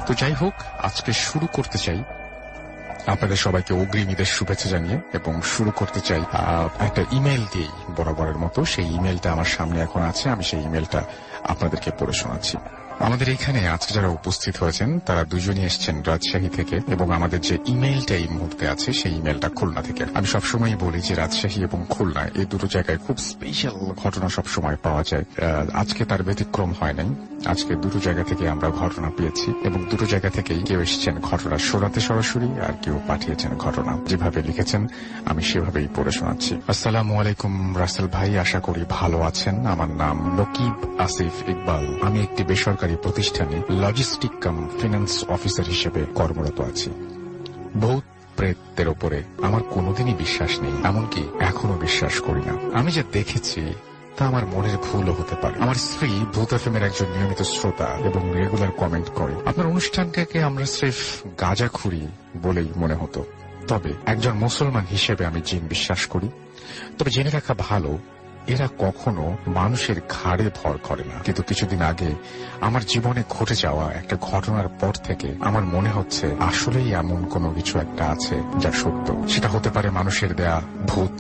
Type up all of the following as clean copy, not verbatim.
তো যাই হোক, আজকে শুরু করতে চাই আপনাদের সবাইকে অগ্রিম ঈদের শুভেচ্ছা জানিয়ে, এবং শুরু করতে চাই একটা ইমেল দিয়েই বরাবরের মতো। সেই ইমেলটা আমার সামনে এখন আছে, আমি সেই ইমেলটা আপনাদেরকে পড়ে শোনাচ্ছি। আমাদের এখানে আজকে যারা উপস্থিত হয়েছেন তারা দুজনই এসছেন রাজশাহী থেকে, এবং আমাদের যে ইমেলটা এই মুহূর্তে আছে সেই ইমেলটা খুলনা থেকে। আমি সবসময় বলি যে রাজশাহী এবং খুলনা এই দুটো জায়গায় খুব স্পেশাল ঘটনা সবসময় পাওয়া যায়। আজকে তার ব্যতিক্রম হয় নাই। আজকে দুটো জায়গা থেকে আমরা ঘটনা পেয়েছি, এবং দুটো জায়গা থেকেই কেউ এসেছেন ঘটনা শোনাতে সরাসরি, আর কেউ পাঠিয়েছেন ঘটনা। যেভাবে লিখেছেন আমি সেভাবেই পড়ে শোনাচ্ছি। আসসালামু আলাইকুম রাসেল ভাই, আশা করি ভালো আছেন। আমার নাম নকিব আসিফ ইকবাল। আমি একটি বেসরকারি প্রতিষ্ঠানে লজিস্টিক কাম ফিন্যান্স অফিসার হিসেবে কর্মরত আছি। ভূত প্রেতের ওপরে আমার কোনোদিনই বিশ্বাস নেই, এমনকি এখনো বিশ্বাস করি না। আমি যা দেখেছি তা আমার মনের ভুলও হতে পারে। আমার স্ত্রী ভূত এফএম এর একজন নিয়মিত শ্রোতা এবং রেগুলার কমেন্ট করে। আপনার অনুষ্ঠানটাকে আমরা স্রেফ গাঁজাখুরি বলেই মনে হতো, তবে একজন মুসলমান হিসেবে আমি জিন বিশ্বাস করি। তবে জেনে রাখা ভালো, এরা কখনো মানুষের ঘাড়ে ভর করে না। কিন্তু কিছুদিন আগে আমার জীবনে ঘটে যাওয়া একটা ঘটনার পর থেকে আমার মনে হচ্ছে আসলেই এমন কোনো কিছু একটা আছে যা সত্য। সেটা হতে পারে মানুষের দেয়া ভূত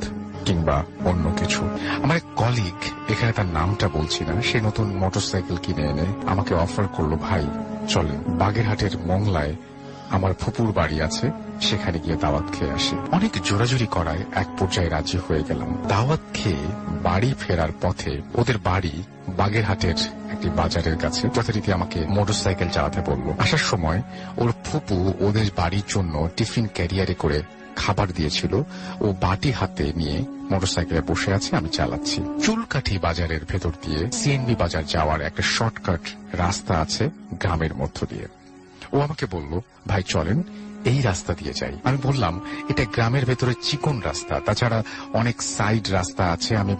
কিংবা অন্য কিছু। আমার এক কলিগ, এখানে তার নামটা বলছি না, সে নতুন মোটরসাইকেল কিনে এনে আমাকে অফার করলো, ভাই চলেন বাগেরহাটের মংলায় আমার ফুপুর বাড়ি আছে, সেখানে গিয়ে দাওয়াত খেয়ে আসি। অনেক জোরাজুরি করায় এক পর্যায়ে রাজি হয়ে গেলাম। দাওয়াত খেয়ে বাড়ি ফেরার পথে ওদের বাড়ি বাগেরহাটের একটি বাজারের কাছে। যথারীতি আমাকে মোটরসাইকেল চালাতে বলল। আসার সময় ওর ফুপু ওদের বাড়ির জন্য টিফিন ক্যারিয়ারে করে খাবার দিয়েছিল। ও বাটি হাতে নিয়ে মোটরসাইকেলে বসে আছে, আমি চালাচ্ছি। চুলকাঠি বাজারের ভেতর দিয়ে সিএনবি বাজার যাওয়ার একটা শর্টকাট রাস্তা আছে গ্রামের মধ্য দিয়ে। ও আমাকে বলল, ভাই চলেন এই রাস্তা দিয়ে যাই। আমি বললাম, এটা গ্রামের ভেতরে চিকন রাস্তা, তাছাড়া অনেক সাইড রাস্তা আছে, আমি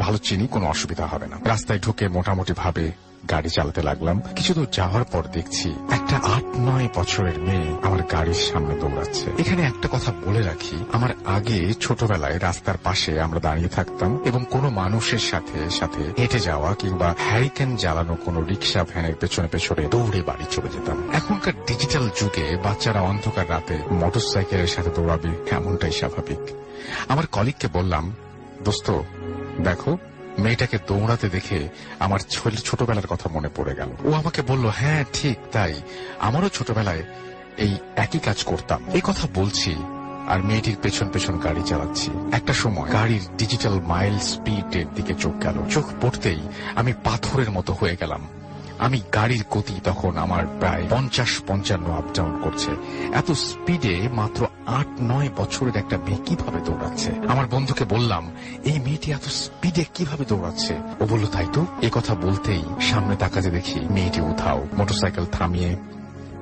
ভালো চিনি, কোনো অসুবিধা হবে না। রাস্তায় ঢুকে মোটামুটি ভাবে গাড়ি চালাতে লাগলাম। কিছু দূর যাওয়ার পর দেখছি একটা 8-9 বছরের মেয়ে আমার গাড়ির সামনে দৌড়াচ্ছে। এখানে একটা কথা বলে রাখি, আমার আগে ছোটবেলায় রাস্তার পাশে আমরা দাঁড়িয়ে থাকতাম এবং কোনো মানুষের সাথে সাথে হেঁটে যাওয়া কিংবা হ্যারিকেন জ্বালানো কোনো রিক্সা ভ্যানের পেছনে পেছনে দৌড়ে বাড়ি চলে যেতাম। এখনকার ডিজিটাল যুগে বাচ্চারা অন্ধকার রাতে মোটরসাইকেলের সাথে দৌড়াবে, এমনটাই স্বাভাবিক। আমার কলিগকে বললাম, দোস্ত দেখো, মেয়েটাকে দৌড়াতে দেখে আমার ছোটবেলার কথা মনে পড়ে গেল। ও আমাকে বলল, হ্যাঁ ঠিক তাই, আমারও ছোটবেলায় এই একই কাজ করতাম। এই কথা বলছি আর মেয়েটির পেছন পেছন গাড়ি চালাচ্ছি। একটা সময় গাড়ির ডিজিটাল মাইল স্পিডের দিকে চোখ গেল। চোখ পড়তেই আমি পাথরের মতো হয়ে গেলাম। আমি গাড়ির গতি তখন আমার প্রায় 50-55 আপ ডাউন করছে। এত স্পিডে মাত্র 8-9 বছরের একটা মেয়ে কিভাবে দৌড়াচ্ছে? আমার বন্ধুকে বললাম, এই মেয়েটি এত স্পিডে কিভাবে দৌড়াচ্ছে? ও বলল, তাই তো। এ কথা বলতেই সামনে তাকাতে দেখি মেয়েটি উধাও। মোটরসাইকেল থামিয়ে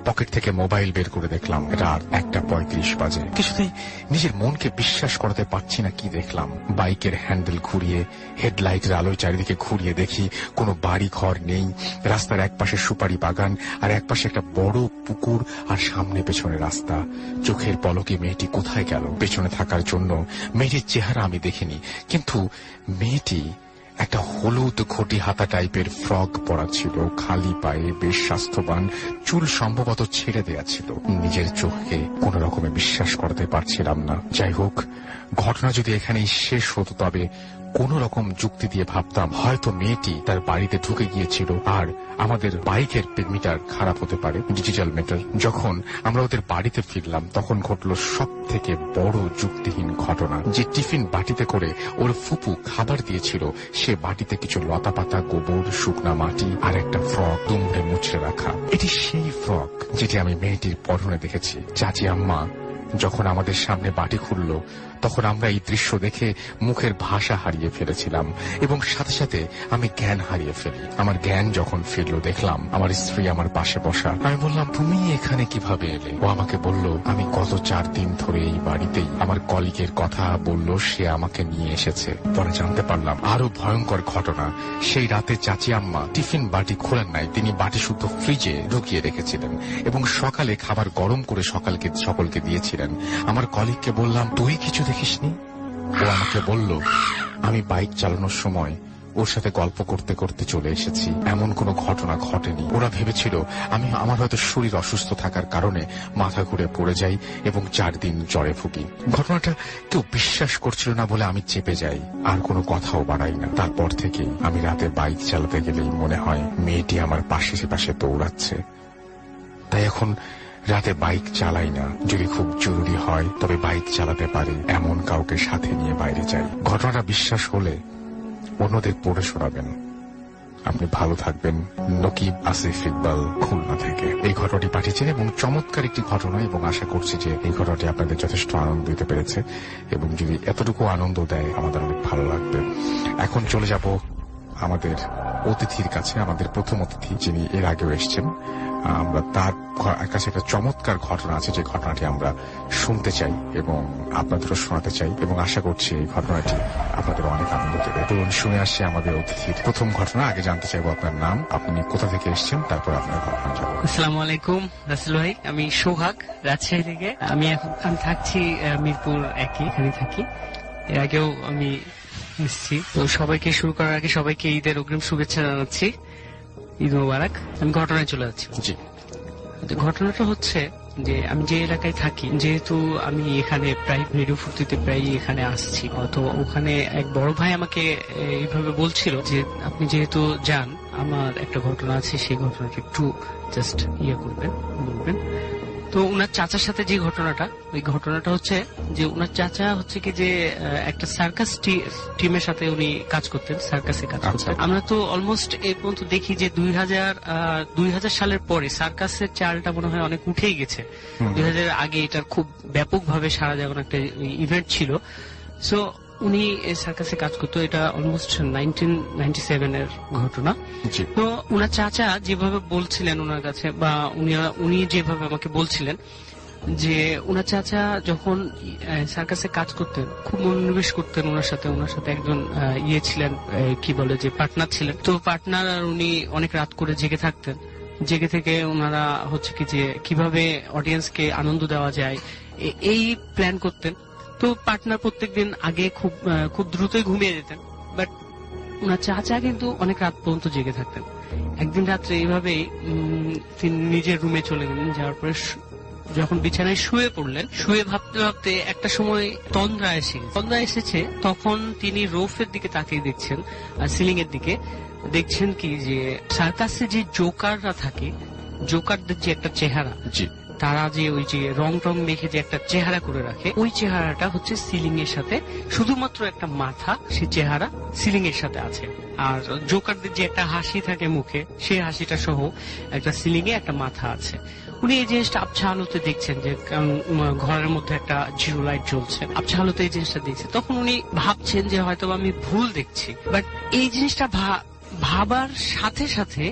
পকেট থেকে মোবাইল বের করে দেখলাম রাত 1:35 বাজে। কিছুতেই নিজের মনকে বিশ্বাস করাতে পারছি না কি দেখলাম। বাইকের হ্যান্ডেল ঘুরিয়ে হেডলাইটের আলোয় চারিদিকে ঘুরিয়ে দেখি কোনো বাড়ি ঘর নেই। রাস্তার একপাশে সুপারি বাগান, আর একপাশে একটা বড় পুকুর, আর সামনে পেছনে রাস্তা। চোখের পলকে মেয়েটি কোথায় গেল? পেছনে থাকার জন্য মেয়েটির চেহারা আমি দেখিনি, কিন্তু মেয়েটি একটা হলুদ ঘটি হাতা টাইপের ফ্রক পরা ছিল, খালি পায়ে, বেশ স্বাস্থ্যবান, চুল সম্ভবত ছেড়ে দেয়া ছিল। নিজের চোখকে কোন রকমে বিশ্বাস করতে পারছিলাম না। যাই হোক, ঘটনা যদি এখানেই শেষ হতো, তবে কোন রকম যুক্তি দিয়ে ভাবতাম হয়তো মেয়েটি তার বাড়িতে ঢুকে গিয়েছিল আর আমাদের বাইকের মিটার খারাপ হতে পারে, ডিজিটাল মিটার। যখন আমরা ওদের বাড়িতে ফিরলাম তখন ঘটল সব থেকে বড় যুক্তিহীন ঘটনা। যে টিফিন বাটিতে করে ওর ফুপু খাবার দিয়েছিল, সে বাটিতে কিছু লতাপাতা, গোবর, শুকনা মাটি আর একটা ফ্রক দুমড়ে মুচড়ে রাখা। এটি সেই ফ্রক যেটি আমি মেয়েটির পরনে দেখেছি। চাচি আম্মা যখন আমাদের সামনে বাটি খুলল, তখন আমরা এই দৃশ্য দেখে মুখের ভাষা হারিয়ে ফেলেছিলাম এবং সাথে সাথে আমি জ্ঞান হারিয়ে ফেলি। আমার জ্ঞান যখন ফিরল, দেখলাম আমার স্ত্রী আমার পাশে বসা। আমি বললাম, তুমি এখানে কিভাবে এলে? ও আমাকে বলল, আমি গত 4 দিন ধরে এই বাড়িতেই। আমার কলিগের কথা বলল, সে আমাকে নিয়ে এসেছে। পরে জানতে পারলাম আরো ভয়ঙ্কর ঘটনা। সেই রাতে চাচি আম্মা টিফিন বাটি খোলেন নাই, তিনি বাটি শুদ্ধ ফ্রিজে ঢুকিয়ে রেখেছিলেন এবং সকালে খাবার গরম করে সকলকে দিয়েছিলেন। আমার কলিগকে বললাম, তুই কিছু দেখিসনি? ও আমাকে বলল, আমি বাইক চালানোর সময় ওর সাথে গল্প করতে করতে চলে এসেছি, এমন কোনো ঘটনা ঘটেনি। ওরা ভেবেছিল আমার হয়তো শরীর অসুস্থ থাকার কারণে মাথা ঘুরে পড়ে যাই এবং 4 দিন জ্বরে ভুগি। ঘটনাটা কেউ বিশ্বাস করছিল না বলে আমি চেপে যাই, আর কোনো কথাও বাড়াই না। তারপর থেকে আমি রাতে বাইক চালাতে গেলেই মনে হয় মেয়েটি আমার পাশে পাশে দৌড়াচ্ছে। তাই এখন রাতে বাইক চালাই না। যদি খুব জরুরি হয় তবে বাইক চালাতে পারি এমন কাউকে সাথে নিয়ে বাইরে যাই। ঘটনাটা বিশ্বাস হলে অন্যদের পড়ে শোনাবেন। আপনি ভালো থাকবেন। নকিব আসিফ ইকবাল, খুলনা থেকে এই ঘটনাটি পাঠিয়েছেন এবং চমৎকার একটি ঘটনা, এবং আশা করছি যে এই ঘটনাটি আপনাদের যথেষ্ট আনন্দ দিতে পেরেছে, এবং যদি এতটুকু আনন্দ দেয় আমাদের অনেক ভালো লাগবে। এখন চলে যাব আমাদের অতিথির কাছে, আমাদের প্রথম অতিথি যিনি এর আগেও এসেছেন। আমরা তার কাছে একটা চমৎকার ঘটনা আছে, যে ঘটনাটি আমরা শুনতে চাই এবং আপনাদেরও শোনাতে চাই, এবং আশা করছি এই ঘটনাটি আপনাদের অনেক আনন্দ দেবে। তো শুনে আসছে আমাদের অতিথির প্রথম ঘটনা। আগে জানতে চাইবো আপনার নাম, আপনি কোথা থেকে এসেছেন, তারপর আপনার ঘটনা জানবো। আসসালামু আলাইকুম রাসেল ভাই, আমি সোহাগ, রাজশাহী থেকে। আমি থাকছি মিরপুর 1 এখানে থাকি। এর আগেও আমি এসেছি। তো সবাইকে শুরু করার আগে সবাইকে ঈদের অগ্রিম শুভেচ্ছা জানাচ্ছি। ঈদ মোবারক। আমি ঘটনায় চলে যাচ্ছি। জি, ঘটনাটা হচ্ছে যে আমি যে এলাকায় থাকি, যেহেতু আমি এখানে প্রায় রেডিও ফুর্তিতে প্রায় এখানে আসছি, তো ওখানে এক বড় ভাই আমাকে এইভাবে বলছিল যে আপনি যেহেতু যান, আমার একটা ঘটনা আছে, সেই ঘটনাটা একটু জাস্ট করবেন, বলবেন। তো উনার চাচার সাথে যে ঘটনাটা, ওই ঘটনাটা হচ্ছে যে উনার চাচা হচ্ছে কি যে একটা সার্কাস টিমের সাথে উনি কাজ করতেন, সার্কাসে কাজ করতেন। আমরা তো অলমোস্ট এই পর্যন্ত দেখি যে 2000 সালের পরে সার্কাসের চালটা মনে হয় অনেক উঠেই গেছে। 2000 আগে এটার খুব ব্যাপকভাবে সারা জাগানো একটা ইভেন্ট ছিল। সো উনি সার্কাসে কাজ করতো, এটা অলমোস্ট 1997 এর ঘটনা। তো উনার চাচা যেভাবে বলছিলেন ওনার কাছে, বা উনি যেভাবে আমাকে বলছিলেন যে উনার চাচা যখন সার্কাসে কাজ করতেন খুব মনোনিবেশ করতেন ওনার সাথে একজন ছিলেন, কি বলে যে পার্টনার ছিলেন। তো পার্টনার আর উনি অনেক রাত করে জেগে থাকতেন। জেগে থেকে ওনারা হচ্ছে কি যে কিভাবে অডিয়েন্সকে আনন্দ দেওয়া যায় এই প্ল্যান করতেন। তো পার্টনার প্রত্যেকদিন আগে খুব দ্রুতই ঘুমিয়ে যেতেন, বাট ওনার চাচা কিন্তু অনেক রাত পর্যন্ত জেগে থাকতেন। একদিন রাত্রে এইভাবেই তিনি নিজের রুমে চলে গেলেন। যাওয়ার পরে যখন বিছানায় শুয়ে পড়লেন, শুয়ে ভাবতে ভাবতে একটা সময় তন্দ্রা এসেছে। তখন তিনি রৌফের দিকে তাকিয়ে দেখছেন, সিলিং এর দিকে দেখছেন কি যে সার্কাসে যে জোকাররা থাকে, জোকারদের যে একটা চেহারা, তারা যে ওই যে রং টং মেখে যে একটা চেহারা করে রাখে, ওই চেহারাটা হচ্ছে সিলিং এর সাথে, শুধুমাত্র একটা মাথা, সে চেহারা সিলিং এর সাথে আছে। আর জোকারদের যে একটা হাসি থাকে মুখে, সেই হাসিটা সহ একটা সিলিং এ একটা মাথা আছে। উনি এই জিনিসটা আবছা আলোতে দেখছেন, যে ঘরের মধ্যে একটা জিরো লাইট জ্বলছে, আবছা আলোতে এই জিনিসটা দেখছে। তখন উনি ভাবছেন যে হয়তো আমি ভুল দেখছি, বাট এই জিনিসটা ভাবার সাথে সাথে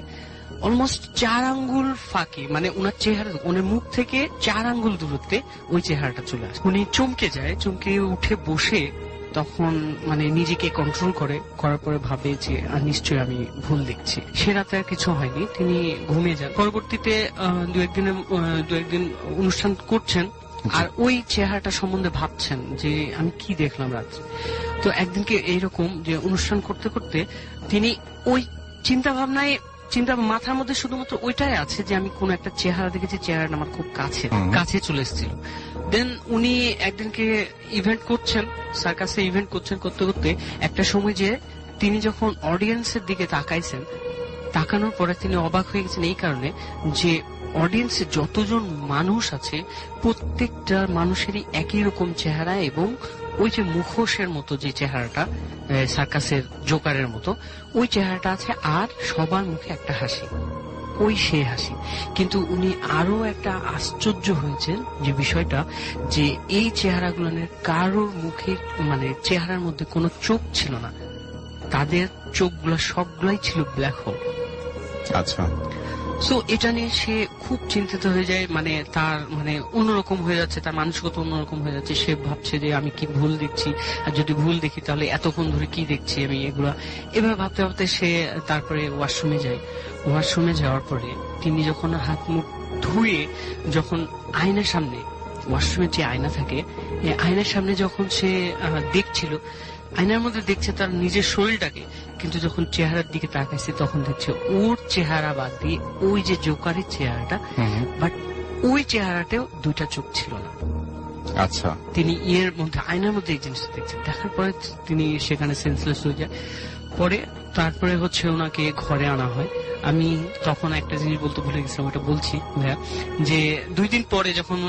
অলমোস্ট 4 আঙ্গুল ফাঁকি, মানে ওনার চেহারা, ওনার মুখ থেকে 4 আঙ্গুল দূরত্বে ওই চেহারাটা চলে আসে। উনি চমকে উঠে বসে তখন মানে নিজেকে কন্ট্রোল করার পরে ভাবে যে নিশ্চয়ই আমি ভুল দেখছি। সে রাতে আর কিছু হয়নি, তিনি ঘুমিয়ে যান। পরবর্তীতে দু একদিন অনুষ্ঠান করছেন, আর ওই চেহারাটা সম্বন্ধে ভাবছেন যে আমি কি দেখলাম রাত্রে। তো একদিনকে এইরকম যে অনুষ্ঠান করতে করতে তিনি ওই চিন্তা মাথার মধ্যে শুধুমাত্র ওইটাই আছে যে আমি কোন একটা চেহারা দেখেছি, চেহারাটা আমার খুব কাছে চলে এসেছিল। দেন উনি একদিনকে সার্কাসে ইভেন্ট করতে করতে একটা সময় যে তিনি যখন অডিয়েন্সের দিকে তাকানোর পরে তিনি অবাক হয়ে গেছেন এই কারণে যে অডিয়েন্সে যতজন মানুষ আছে প্রত্যেকটা মানুষেরই একই রকম চেহারা, এবং ওই যে মুখোশের মতো যে চেহারাটা সার্কাসের জোকারের মতো ওই চেহারাটা আছে, আর সবার মুখে একটা হাসি, ওই সে হাসি। কিন্তু উনি আরো একটা আশ্চর্য হয়েছেন যে বিষয়টা, যে এই চেহারাগুলোর কারোর মুখে মানে চেহারার মধ্যে কোনো চোখ ছিল না, তাদের চোখগুলো সবগুলাই ছিল ব্ল্যাক হোল। আচ্ছা। সো এটা নিয়ে সে খুব চিন্তিত হয়ে যায়, মানে তার মানে অন্যরকম হয়ে যাচ্ছে, তার মানসিকতা অন্যরকম হয়ে যাচ্ছে। সে ভাবছে যে আমি কি ভুল দেখছি, আর যদি ভুল দেখি তাহলে এতক্ষণ ধরে কি দেখছি আমি এগুলা। এভাবে ভাবতে ভাবতে সে তারপরে ওয়াশরুমে যাওয়ার পরে তিনি যখন হাত মুখ ধুয়ে যখন আয়নার সামনে, ওয়াশরুমের যে আয়না থাকে, আয়নার সামনে যখন সে দেখছিল, আয়নার মধ্যে দেখছে তার নিজের শরীরটাকে, কিন্তু যখন চেহারার দিকে তাকাইছে তখন দেখছে ওর চেহারা বাদ দিয়ে ওই যে জোকারের চেহারাটা, বাট ওই চেহারাতেও দুইটা চোখ ছিল না। আচ্ছা, তিনি আয়নার মধ্যে এই জিনিসটা দেখছেন। দেখার পরে তিনি সেখানে সেন্সলেস হয়ে যায়। তারপরে হচ্ছে ওনাকে ঘরে আনা হয়। আমি তখন একটা জিনিস বলতে ভুলে গেছিলাম, ওটা বলছি ভাইয়া, যে 2 দিন পরে যখন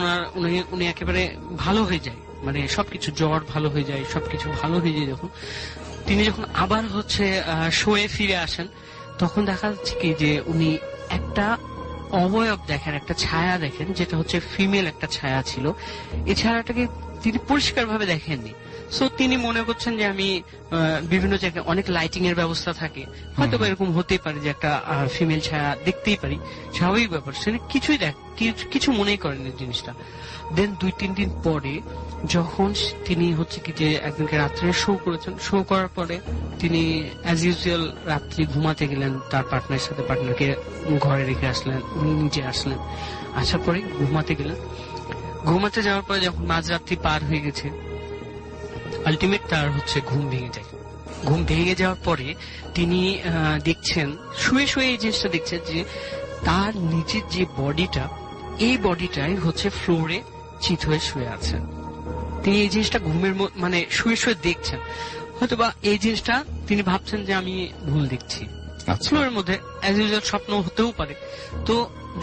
উনি একেবারে ভালো হয়ে যায়, মানে সবকিছু জ্বর ভালো হয়ে যায়, সবকিছু ভালো হয়ে যায়, যখন তিনি যখন আবার হচ্ছে শোয়ে ফিরে আসেন, তখন দেখা যাচ্ছে কি যে উনি একটা অবয়ব দেখেন, একটা ছায়া দেখেন, যেটা হচ্ছে ফিমেল একটা ছায়া ছিল। এই ছায়াটাকে তিনি পরিষ্কার ভাবে দেখেননি। সো তিনি মনে করছেন যে আমি বিভিন্ন জায়গায় অনেক লাইটিং এর ব্যবস্থা থাকে, হয়তো এরকম হতেই পারে যে একটা ফিমেল ছায়া দেখতেই পারি, স্বাভাবিক ব্যাপার। সেটা কিছু মনেই করেন এই জিনিসটা। দেন 2-3 দিন পরে যখন তিনি হচ্ছে কি যে একদিনকে রাত্রে শো করেছেন, শো করার পরে তিনি অ্যাজ ইউজুয়াল রাত্রি ঘুমাতে গেলেন, তার পার্টনারের সাথে, পার্টনারকে ঘরে রেখে আসলেন, উনি নিজে আসলেন, আসার পরে ঘুমাতে গেলেন। ঘুমাতে যাওয়ার পরে যখন মাঝরাত্রি পার হয়ে গেছে, আলটিমেট তার হচ্ছে ঘুম ভেঙে যায়। ঘুম ভেঙে যাওয়ার পরে তিনি দেখছেন, শুয়ে শুয়ে এই জিনিসটা দেখছেন যে তার নিজের যে বডিটা, এই বডিটাই হচ্ছে ফ্লোরে চিত হয়ে শুয়ে আছে। তিনি এই জিনিসটা মানে শুয়ে শুয়ে দেখছেন। হয়তোবা এই জিনিসটা তিনি ভাবছেন যে আমি ভুল দেখছি, ফ্লোরের মধ্যে অ্যাজ ইউজুয়াল স্বপ্ন হতেও পারে। তো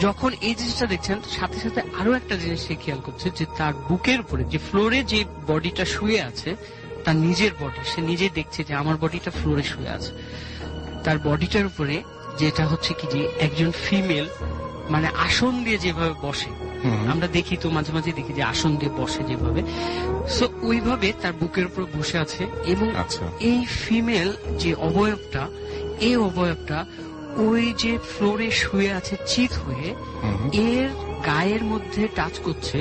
যখন এই জিনিসটা দেখছেন, সাথে সাথে আরো একটা জিনিস সে খেয়াল করছে যে তার বুকের উপরে যে ফ্লোরে যে বডিটা শুয়ে আছে, তার নিজের বডি, সে নিজে দেখছে যে আমার বডিটা ফ্লোরে শুয়ে আছে। তার বডিটার উপরে যেটা হচ্ছে কি যে একজন ফিমেল, মানে আসন দিয়ে যেভাবে বসে, আমরা দেখি তো মাঝে মাঝে দেখি যে আসন দিয়ে বসে যেভাবে, সো ওইভাবে তার বুকের উপর বসে আছে। এবং এই ফিমেল যে অবয়বটা, এই অবয়বটা ওই যে ফ্লোরে শুয়ে আছে চিত হয়ে, এর গায়ের মধ্যে টাচ করছে।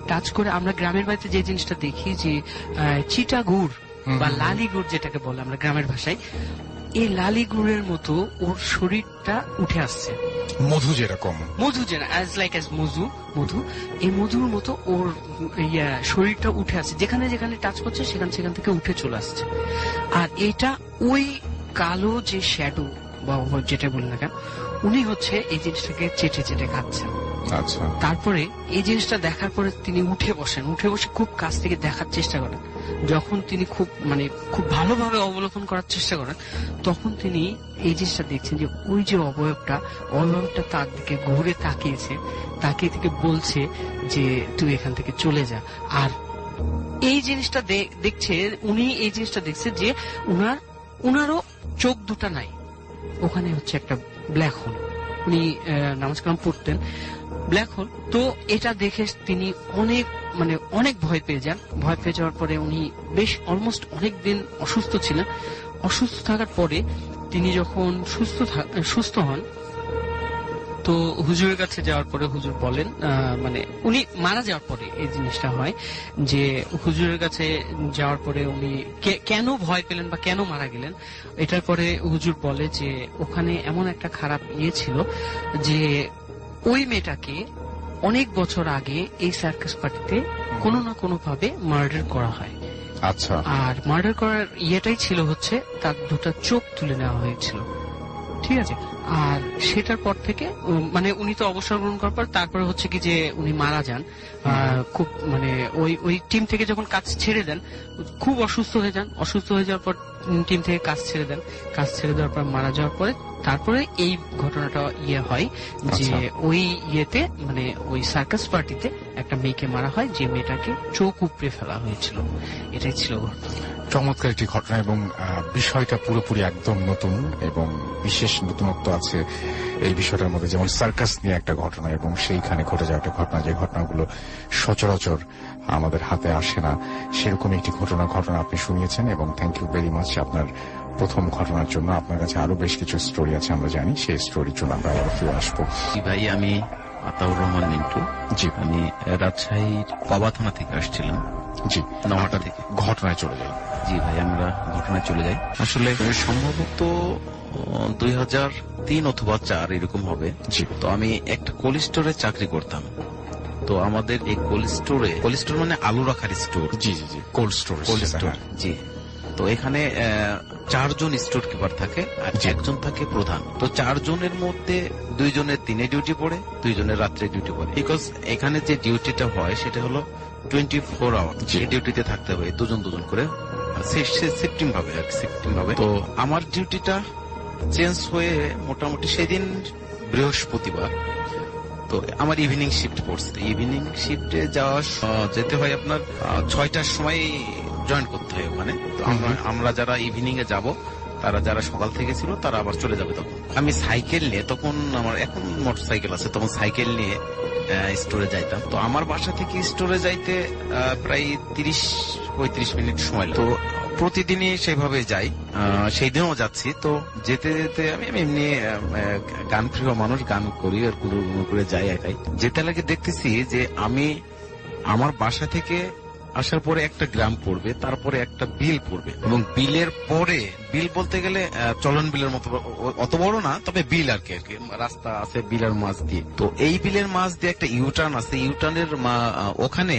টাচ করে আমরা গ্রামের বাড়িতে যে জিনিসটা দেখি যে চিটা গুড় বা লালি গুড় যেটাকে বলে আমরা গ্রামের ভাষায়, এই লালি গুড়ের মতো ওর শরীরটা উঠে আসছে। মধু যেরকম, মধু যেন মধু, এই মধুর মতো ওর শরীরটা উঠে আসছে। যেখানে যেখানে টাচ করছে সেখান থেকে উঠে চলে আসছে। আর এটা ওই কালো যে শ্যাডো বা যেটা বলি না কেন, উনি হচ্ছে এই জিনিসটাকে চেটে চেটে খাচ্ছেন। আচ্ছা, তারপরে এই জিনিসটা দেখার পরে তিনি উঠে বসে খুব কাছ থেকে দেখার চেষ্টা করেন। যখন তিনি খুব ভালোভাবে অবলোকন করার চেষ্টা করেন, তখন তিনি এই জিনিসটা দেখছেন যে ওই যে অবয়বটা তার দিকে ঘুরে তাকিয়ে থেকে বলছে যে তুই এখান থেকে চলে যা। আর এই জিনিসটা দেখছে, উনি এই জিনিসটা দেখছে যে উনারও চোখ দুটা নাই, ওখানে হচ্ছে একটা ব্ল্যাক হোল। উনি নামাজ কালাম পড়তেন, ব্ল্যাক হোল। তো এটা দেখে তিনি অনেক ভয় পেয়ে যান। ভয় পেয়ে যাওয়ার পরে উনি বেশ অলমোস্ট অনেকদিন অসুস্থ ছিলেন। অসুস্থ থাকার পরে তিনি যখন সুস্থ হন, তো হুজুরের কাছে যাওয়ার পরে হুজুর বলেন, উনি মারা যাওয়ার পরে এই জিনিসটা হয় যে হুজুরের কাছে যাওয়ার পরে উনি কেন ভয় পেলেন বা কেন মারা গেলেন, এটার পরে হুজুর বলে যে ওখানে এমন একটা খারাপ ছিল যে ওই মেয়েটাকে অনেক বছর আগে এই সার্কাস পার্টিতে কোনো না কোনো ভাবে মার্ডার করা হয়। আচ্ছা, আর মার্ডার করার ইয়েটাই ছিল হচ্ছে তার দুটা চোখ তুলে নেওয়া হয়েছিল, ঠিক আছে। আর সেটার পর থেকে উনি তো অবসর গ্রহণ করার পর তারপরে হচ্ছে কি যে উনি মারা যান। খুব ওই টিম থেকে যখন কাজ ছেড়ে দেন, খুব অসুস্থ হয়ে যান। অসুস্থ হয়ে যাওয়ার পর টিম থেকে কাজ ছেড়ে দেন। কাজ ছেড়ে দেওয়ার পর মারা যাওয়ার পরে তারপরে এই ঘটনাটা হয় যে ওই ওই সার্কাস পার্টিতে একটা মেয়েকে মারা হয়, যে মেয়েটাকে চোখ উপড়ে ফেলা হয়েছিল। এটাই ছিল চমৎকার একটি ঘটনা, এবং বিষয়টা পুরোপুরি একদম নতুন এবং বিশেষ নতুনত্ব আছে এই বিষয়টার মধ্যে। যেমন সার্কাস নিয়ে একটা ঘটনা এবং সেইখানে ঘটে যাওয়া একটা ঘটনা, যে ঘটনাগুলো সচরাচর আমাদের হাতে আসে না, সেরকম একটি ঘটনা আপনি শুনিয়েছেন। এবং থ্যাংক ইউ ভেরি মাচ আপনার প্রথম ঘটনার জন্য। আপনার কাছে আরো বেশ কিছু স্টোরি আছে আমরা জানি, সেই স্টোরির জন্য আমরা আরো ফিরে আসবো। ভাই, আমি আতাউর রহমান মিন্টু। জি, আমি রাজশাহীর কবা থানা থেকে আসছিলাম। জি, নওয়াটা থেকে। ঘটনায় চলে যাই। জি ভাই, আমরা ঘটনায় চলে যাই। আসলে সম্ভবত 2003 অথবা 2004 এরকম হবে। জি, তো আমি একটা কোল্ড স্টোরে চাকরি করতাম। তো আমাদের এই কোল্ড স্টোর মানে আলু রাখার স্টোর। জি জি জি, কোল্ড স্টোর। জি, তো এখানে 4 জন স্টোর কিপার থাকে আর একজন থাকে প্রধান। তো 4 জনের মধ্যে 2 জনের দিনে ডিউটি পড়ে, 2 জনের রাত্রে ডিউটি পড়ে। বিকজ এখানে যে ডিউটিটা হয় সেটা হলো 24 আওয়ার, সেই ডিউটিতে থাকতে হবে 2 জন করে শিফটিং ভাবে আর শিফটিং ভাবে। তো আমার ডিউটিটা চেঞ্জ হয়ে মোটামুটি সেদিন বৃহস্পতিবার, তো আমার ইভিনিং শিফট পড়ছে। ইভিনিং শিফটে যেতে হয় আপনার 6টার সময় জয়েন করতে হয় ওখানে। তো আমরা যারা ইভিনিং এ যাব, তারা যারা সকাল থেকে ছিল তারা আবার চলে যাবে। তখন আমি সাইকেল নিয়ে, তখন আমার এখন মোটর সাইকেল আছে, তখন সাইকেল নিয়ে স্টোরে যাইতাম। তো আমার বাসা থেকে স্টোরে যাইতে প্রায় 30-35 মিনিট সময় লাগে। তো প্রতিদিনই সেভাবে যাই, সেই দিনও যাচ্ছি। তো যেতে যেতে আমি এমনি গান প্রিয় মানুষ, গান করি আর করে যাই একাই। যেতে লাগে দেখতেছি যে আমি আমার বাসা থেকে আসার পরে একটা গ্রাম পড়বে, তারপরে একটা বিল পড়বে, এবং বিলের পরে, বিল বলতে গেলে চলন বিলের মতো অত বড় না, তবে বিল আর কি রাস্তা আছে বিলের মাঝ দিয়ে। তো এই বিলের মাঝ দিয়ে একটা ইউটার্ন আছে, ইউটার্নের ওখানে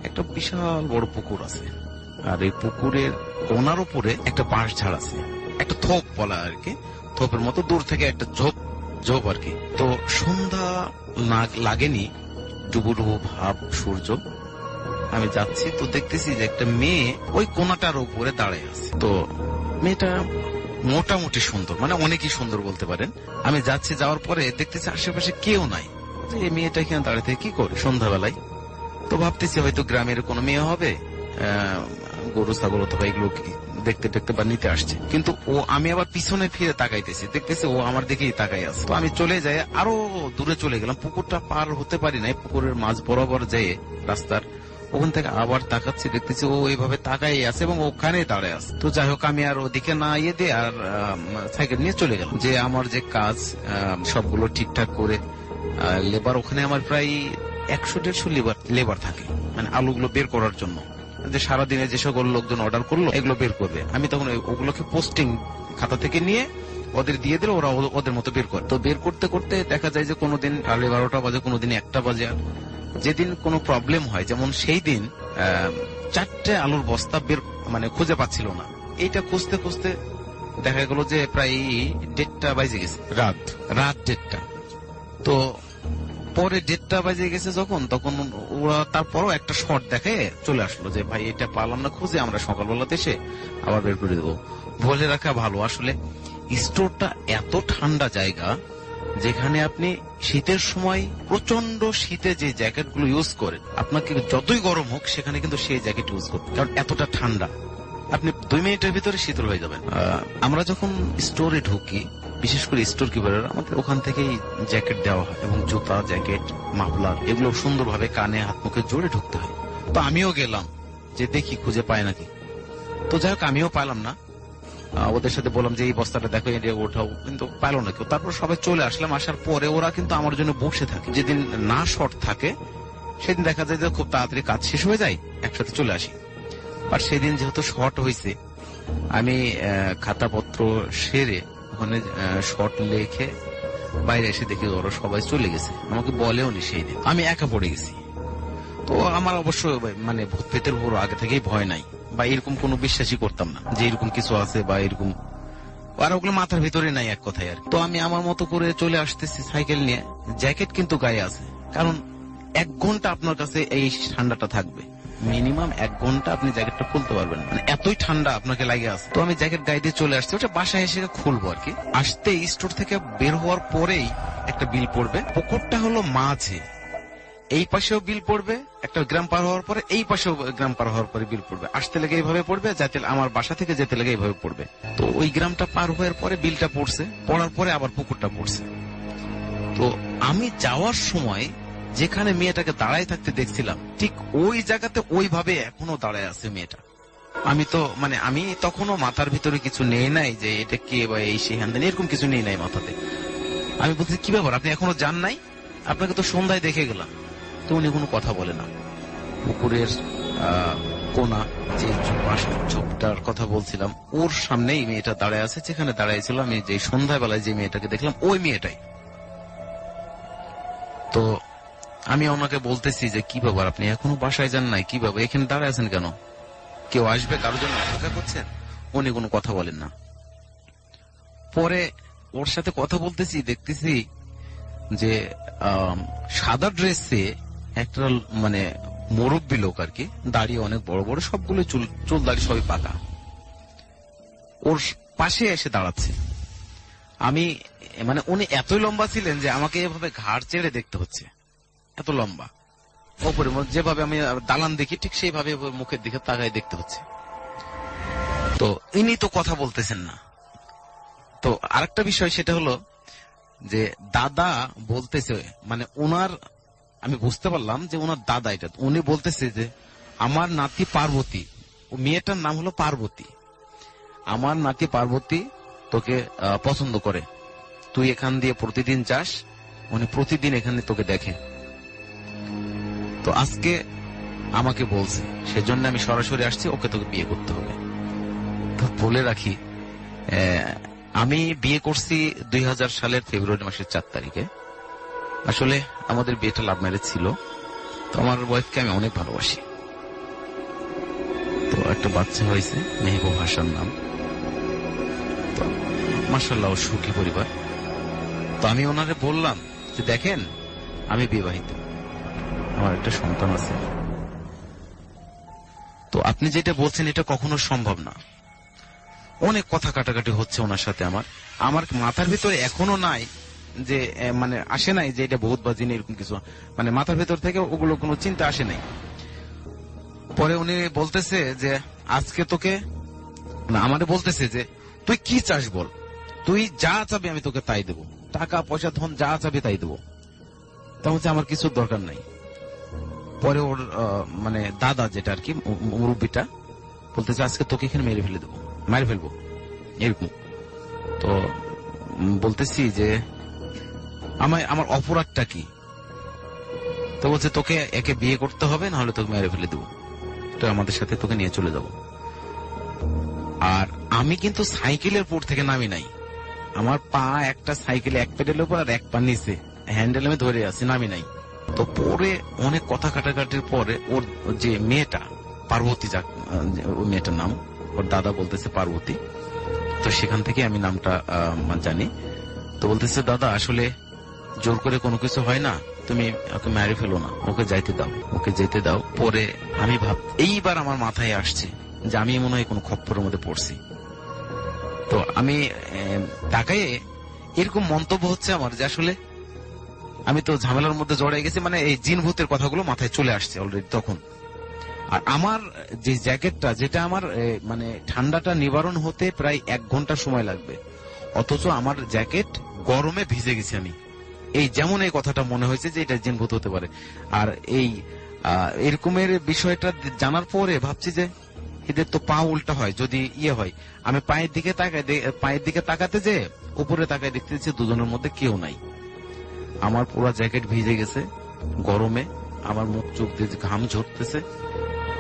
একটা বিশাল বড় পুকুর আছে। আর এই পুকুরের কোনার উপরে একটা বাঁশ ঝাড় আছে, একটা থোপ বলা আর কি, থোপের মতো দূর থেকে একটা ঝোপ আর কি। তো সন্ধ্যা লাগেনি, ডুবুডুবু ভাব সূর্য। আমি যাচ্ছি, তো দেখতেছি যে একটা মেয়ে ওই কোনাটার উপরে দাঁড়ায় আছে। তো মেয়েটা মোটামুটি সুন্দর, মানে অনেকই সুন্দর বলতে পারেন। আমি যাচ্ছি, যাওয়ার পরে দেখতেছি আশেপাশে কেউ নাই। এই মেয়েটা এখানে দাঁড়িয়ে থেকে কি করে সন্ধ্যাবেলায়? তো ভাবতেছি হয়তো গ্রামের কোনো মেয়ে হবে, গরু ছাগল অথবা এগুলো দেখতে দেখতে বা নিতে আসছে। কিন্তু আমি আবার পিছনে ফিরে তাকাইতেছি, দেখতেছি ও আমার দিকেই তাকাই আছে। তো আমি চলে যাই, আরো দূরে চলে গেলাম, পুকুরটা পার হতে পারি নাই, পুকুরের মাঝ বরাবর যেয়ে রাস্তার ওখান থেকে আবার তাকাচ্ছি, দেখতেছি ও এইভাবে তাকাই আছে এবং ওখানে দাঁড়ায় আছে। তো যাই হোক, আমি আর ওদিকে না ইয়ে দিয়ে আর সাইকেল নিয়ে চলে গেলাম। যে আমার যে কাজ সবগুলো ঠিকঠাক করে, লেবার ওখানে আমার প্রায় 100-150 লেবার থাকে, মানে আলুগুলো বের করার জন্য, যে সারাদিনে যে সকল লোকজন অর্ডার করলো এগুলো বের করবে। আমি তখন ওগুলোকে পোস্টিং খাতা থেকে নিয়ে ওদের দিয়ে দিলে ওরা ওদের মতো বের করে। তো বের করতে করতে দেখা যায় যে কোনোদিন 12:30 বাজে, কোনোদিন 1টা বাজে। আর যেদিন কোনো প্রবলেম হয়, যেমন সেই দিন 4টে আলুর বস্তা বের মানে খুঁজে পাচ্ছিল না। এইটা খুঁজতে খুঁজতে দেখা গেল যে প্রায় 1:30 বাজে গেছে, রাত 1:30। তো পরে 1:30 বাজে গেছে যখন, তখন ওরা তারপরও একটা শর্ট দেখে চলে আসলো যে ভাই এটা পারলাম না খুঁজে, আমরা সকালবেলাতে এসে আবার বের করে দেবো। বলে রাখা ভালো, আসলে স্টোরটা এত ঠান্ডা জায়গা, যেখানে আপনি শীতের সময় প্রচন্ড শীতে যে জ্যাকেট গুলো ইউজ করেন, আপনাকে যতই গরম হোক সেখানে কিন্তু সেই জ্যাকেট ইউজ করবেন, কারণ এতটা ঠান্ডা। আপনি 2 মিনিটের ভিতরে শীতল হয়ে যাবেন। আমরা যখন স্টোরে ঢুকি, বিশেষ করে স্টোর কিপারের, আমাদের ওখান থেকেই জ্যাকেট দেওয়া হয়, এবং জুতা, জ্যাকেট, মাফলার এগুলো সুন্দরভাবে কানে হাত মুখে জোরে ঢুকতে হয়। তো আমিও গেলাম যে দেখি খুঁজে পায় নাকি। তো যাই হোক, আমিও পাইলাম না। ওদের সাথে বললাম যে এই বস্তাটা দেখো, এটা ওঠাও, কিন্তু পাইলো না কেউ। তারপর সবাই চলে আসলাম। আসার পরে ওরা কিন্তু আমার জন্য বসে থাকে। যেদিন না শর্ট থাকে সেদিন দেখা যায় যে খুব তাড়াতাড়ি কাজ শেষ হয়ে যায়, একসাথে চলে আসি। আর সেদিন যেহেতু শর্ট হয়েছে, আমি খাতাপত্র সেরে ওখানে শর্ট লিখে বাইরে এসে দেখি ওরা সবাই চলে গেছে, আমাকে বলেও নি সেই দিন। আমি একা পড়ে গেছি। তো আমার অবশ্য মানে ভূত পেতের উপর আগে থেকেই ভয় নাই, বা এরকম কোনো বিশ্বাসই করতাম না যে এরকম কিছু আছে বা এরকম, আর ওগুলো মাথার ভিতরে নাই এক কথায় আর। তো আমি আমার মতো করে চলে আসতেছি সাইকেল নিয়ে, জ্যাকেট কিন্তু গায়ে আছে, কারণ 1 ঘন্টা আপনার কাছে এই ঠান্ডাটা থাকবে, মিনিমাম 1 ঘন্টা আপনি জ্যাকেটটা খুলতে পারবেন, মানে এতই ঠান্ডা আপনাকে লাগে আছে। তো আমি জ্যাকেট গায়ে দিয়ে চলে আসছি, ওটা বাসায় এসে খুলবো আর কি। আসতে স্টোর থেকে বের হওয়ার পরেই একটা বিল পড়বে। পুকুরটা হলো মাঝে, এই পাশেও বিল পড়বে, একটা গ্রাম পার হওয়ার পরে এই পাশেও গ্রাম পার হওয়ার পরে বিল পড়বে। আসতে লেগে এইভাবে পড়বে, যাতে আমার বাসা থেকে যেতে লেগে এইভাবে পড়বে। তো ওই গ্রামটা পার হওয়ার পরে বিলটা পড়ছে, পড়ার পরে আবার পুকুরটা পড়ছে। তো আমি যাওয়ার সময় যেখানে মেয়েটাকে দাঁড়ায় থাকতে দেখছিলাম, ঠিক ওই জায়গাতে ওইভাবে এখনো দাঁড়ায় আছে মেয়েটা। আমি তো মানে আমি তখনও মাথার ভিতরে কিছু নেই নাই যে এটা কে বা এই সেই হ্যান্ডেন, এরকম কিছু নেই নাই মাথাতে। আমি বলছি কি ব্যাপার, আপনি এখনো যান নাই? আপনাকে তো সন্ধ্যায় দেখে গেলাম। তো উনি কোনো কথা বলে না। পুকুরের কোনা, যে ঝোপটার কথা বলছিলাম, ওর সামনেই মেয়েটা দাঁড়ায় আছে, যেখানে দাঁড়াইছিল আমি যে সন্ধ্যাবেলায় যে মেয়েটাকে দেখলাম, ওই মেয়েটাই। তো আমি ওনাকে বলতেছি যে কি ব্যাপার, আপনি এখনো বাসায় যান নাই, কি ব্যাপার এখানে দাঁড়ায় আছেন কেন? কেউ আসবে, কারোর জন্য অপেক্ষা করছেন? উনি কোনো কথা বলেন না। পরে ওর সাথে কথা বলতেছি, দেখতেছি যে সাদা ড্রেসে একটা মানে মুরব্বী লোক আর কি, দাড়ি অনেক বড় বড়, সবগুলো চুল দাড়ি সবই পাকা, ওর পাশে এসে দাঁড়াচ্ছে। আমি মানে উনি এতই লম্বা ছিলেন যে আমাকে এভাবে ঘাড় চেড়ে দেখতে হচ্ছে, এত লম্বা। ওপরে যেভাবে আমি দালান দেখি ঠিক সেইভাবে মুখের দিকে তাকায় দেখতে হচ্ছে। তো ইনি তো কথা বলতেছেন না। তো আরেকটা বিষয় সেটা হলো যে দাদা বলতেছে, মানে ওনার, আমি বুঝতে পারলাম যে ওনার দাদা, এটা উনি বলতেছে যে আমার নাতি পার্বতী, ও মেয়েটার নাম হলো পার্বতী, আমার নাতি পার্বতী তোকে পছন্দ করে, তুই এখান দিয়ে প্রতিদিন যাস, উনি প্রতিদিন এখানে তোকে দেখে। তো আজকে আমাকে বলছে, সেজন্য আমি সরাসরি আসছি, ওকে তোকে বিয়ে করতে হবে। তো বলে রাখি, আমি বিয়ে করছি 2000 সালের ফেব্রুয়ারি মাসের 4 তারিখে। আসলে আমাদের বিয়েটা লাভ ম্যারেজ ছিল। তো আমার ওয়াইফকে আমি অনেক ভালোবাসি। তো একটা বাচ্চা হয়েছে, মেহবুব হাসান নাম। তো মাশাআল্লাহ সুখী পরিবার। তো আমি ওনারে বললাম যে দেখেন আমি বিবাহিত, আমার একটা সন্তান আছে। তো আপনি যেটা বলছেন এটা কখনো সম্ভব না। অনেক কথা কাটাকাটি হচ্ছে ওনার সাথে। আমার মাথার ভিতরে এখনো নাই যে মানে আসে নাই যে এটা বহুত বাজিনি এরকম কিছু, মানে মাথার ভিতর থেকে ওগুলো কোনো চিন্তা আসে নাই। পরে উনি বলতেছে যে আজকে তোকে, না আমারে বলতেছে যে তুই কি চাস বল, তুই যা চাবি আমি তোকে তাই দেবো, টাকা পয়সা ধন যা চাবি তাই দেবো। তা হচ্ছে আমার কিছু দরকার নাই। পরে ওর মানে দাদা যেটা আর কি মুরব্বীটা বলতেছে আজকে তোকে এখানে মেরে ফেলবো এরকম। তো বলতেছি যে আমার অপরাধটা কি? তো বলছে তোকে একে বিয়ে করতে হবে, না হলে তোকে মেরে ফেলে দেবো, তো আমাদের সাথে তোকে নিয়ে চলে যাব। আর আমি কিন্তু সাইকেলের উপর থেকে নামি নাই, আমার পা একটা সাইকেলে এক পেডেলের উপর আর এক পা নিচে হ্যান্ডেল আমি ধরে আছি, নামি নাই। তো পরে অনেক কথা কাটাকাটির পরে ওর যে মেয়েটা পার্বতী, ওই মেয়েটার নাম, ওর দাদা বলতেছে পার্বতী। তো সেখান থেকে আমি নামটা জানি। তো বলতেছে দাদা আসলে জোর করে কোনো কিছু হয় না, তুমি ওকে মেরে ফেলো না, ওকে যেতে দাও। পরে আমি এইবার আমার মাথায় আসছে যে আমি মনে হয় কোনো খপ্পরের মধ্যে পড়ছি। তো আমি তাকাই, এরকম মন্তব্য হচ্ছে আমার যে আসলে আমি তো ঝামেলার মধ্যে জড়াই গেছি, মানে এই জিন ভূতের কথাগুলো মাথায় চলে আসছে অলরেডি তখন। আর আমার যে জ্যাকেটটা, যেটা আমার মানে ঠান্ডাটা নিবারণ হতে প্রায় 1 ঘন্টা সময় লাগবে, অথচ আমার জ্যাকেট গরমে ভিজে গেছি আমি। এই যেমন এই কথাটা মনে হয়েছে যে এটা জিনভূত হতে পারে। আর এই এরকমের বিষয়টা জানার পরে ভাবছি যে এদের তো পা উল্টা হয়, যদি হয়। আমি পায়ের দিকে তাকাতে যে উপরে তাকায় দেখতেছি দুজনের মধ্যে কেউ নাই। আমার পুরো জ্যাকেট ভিজে গেছে গরমে, আমার মুখ চোখ দিয়ে ঘাম ঝরতেছে।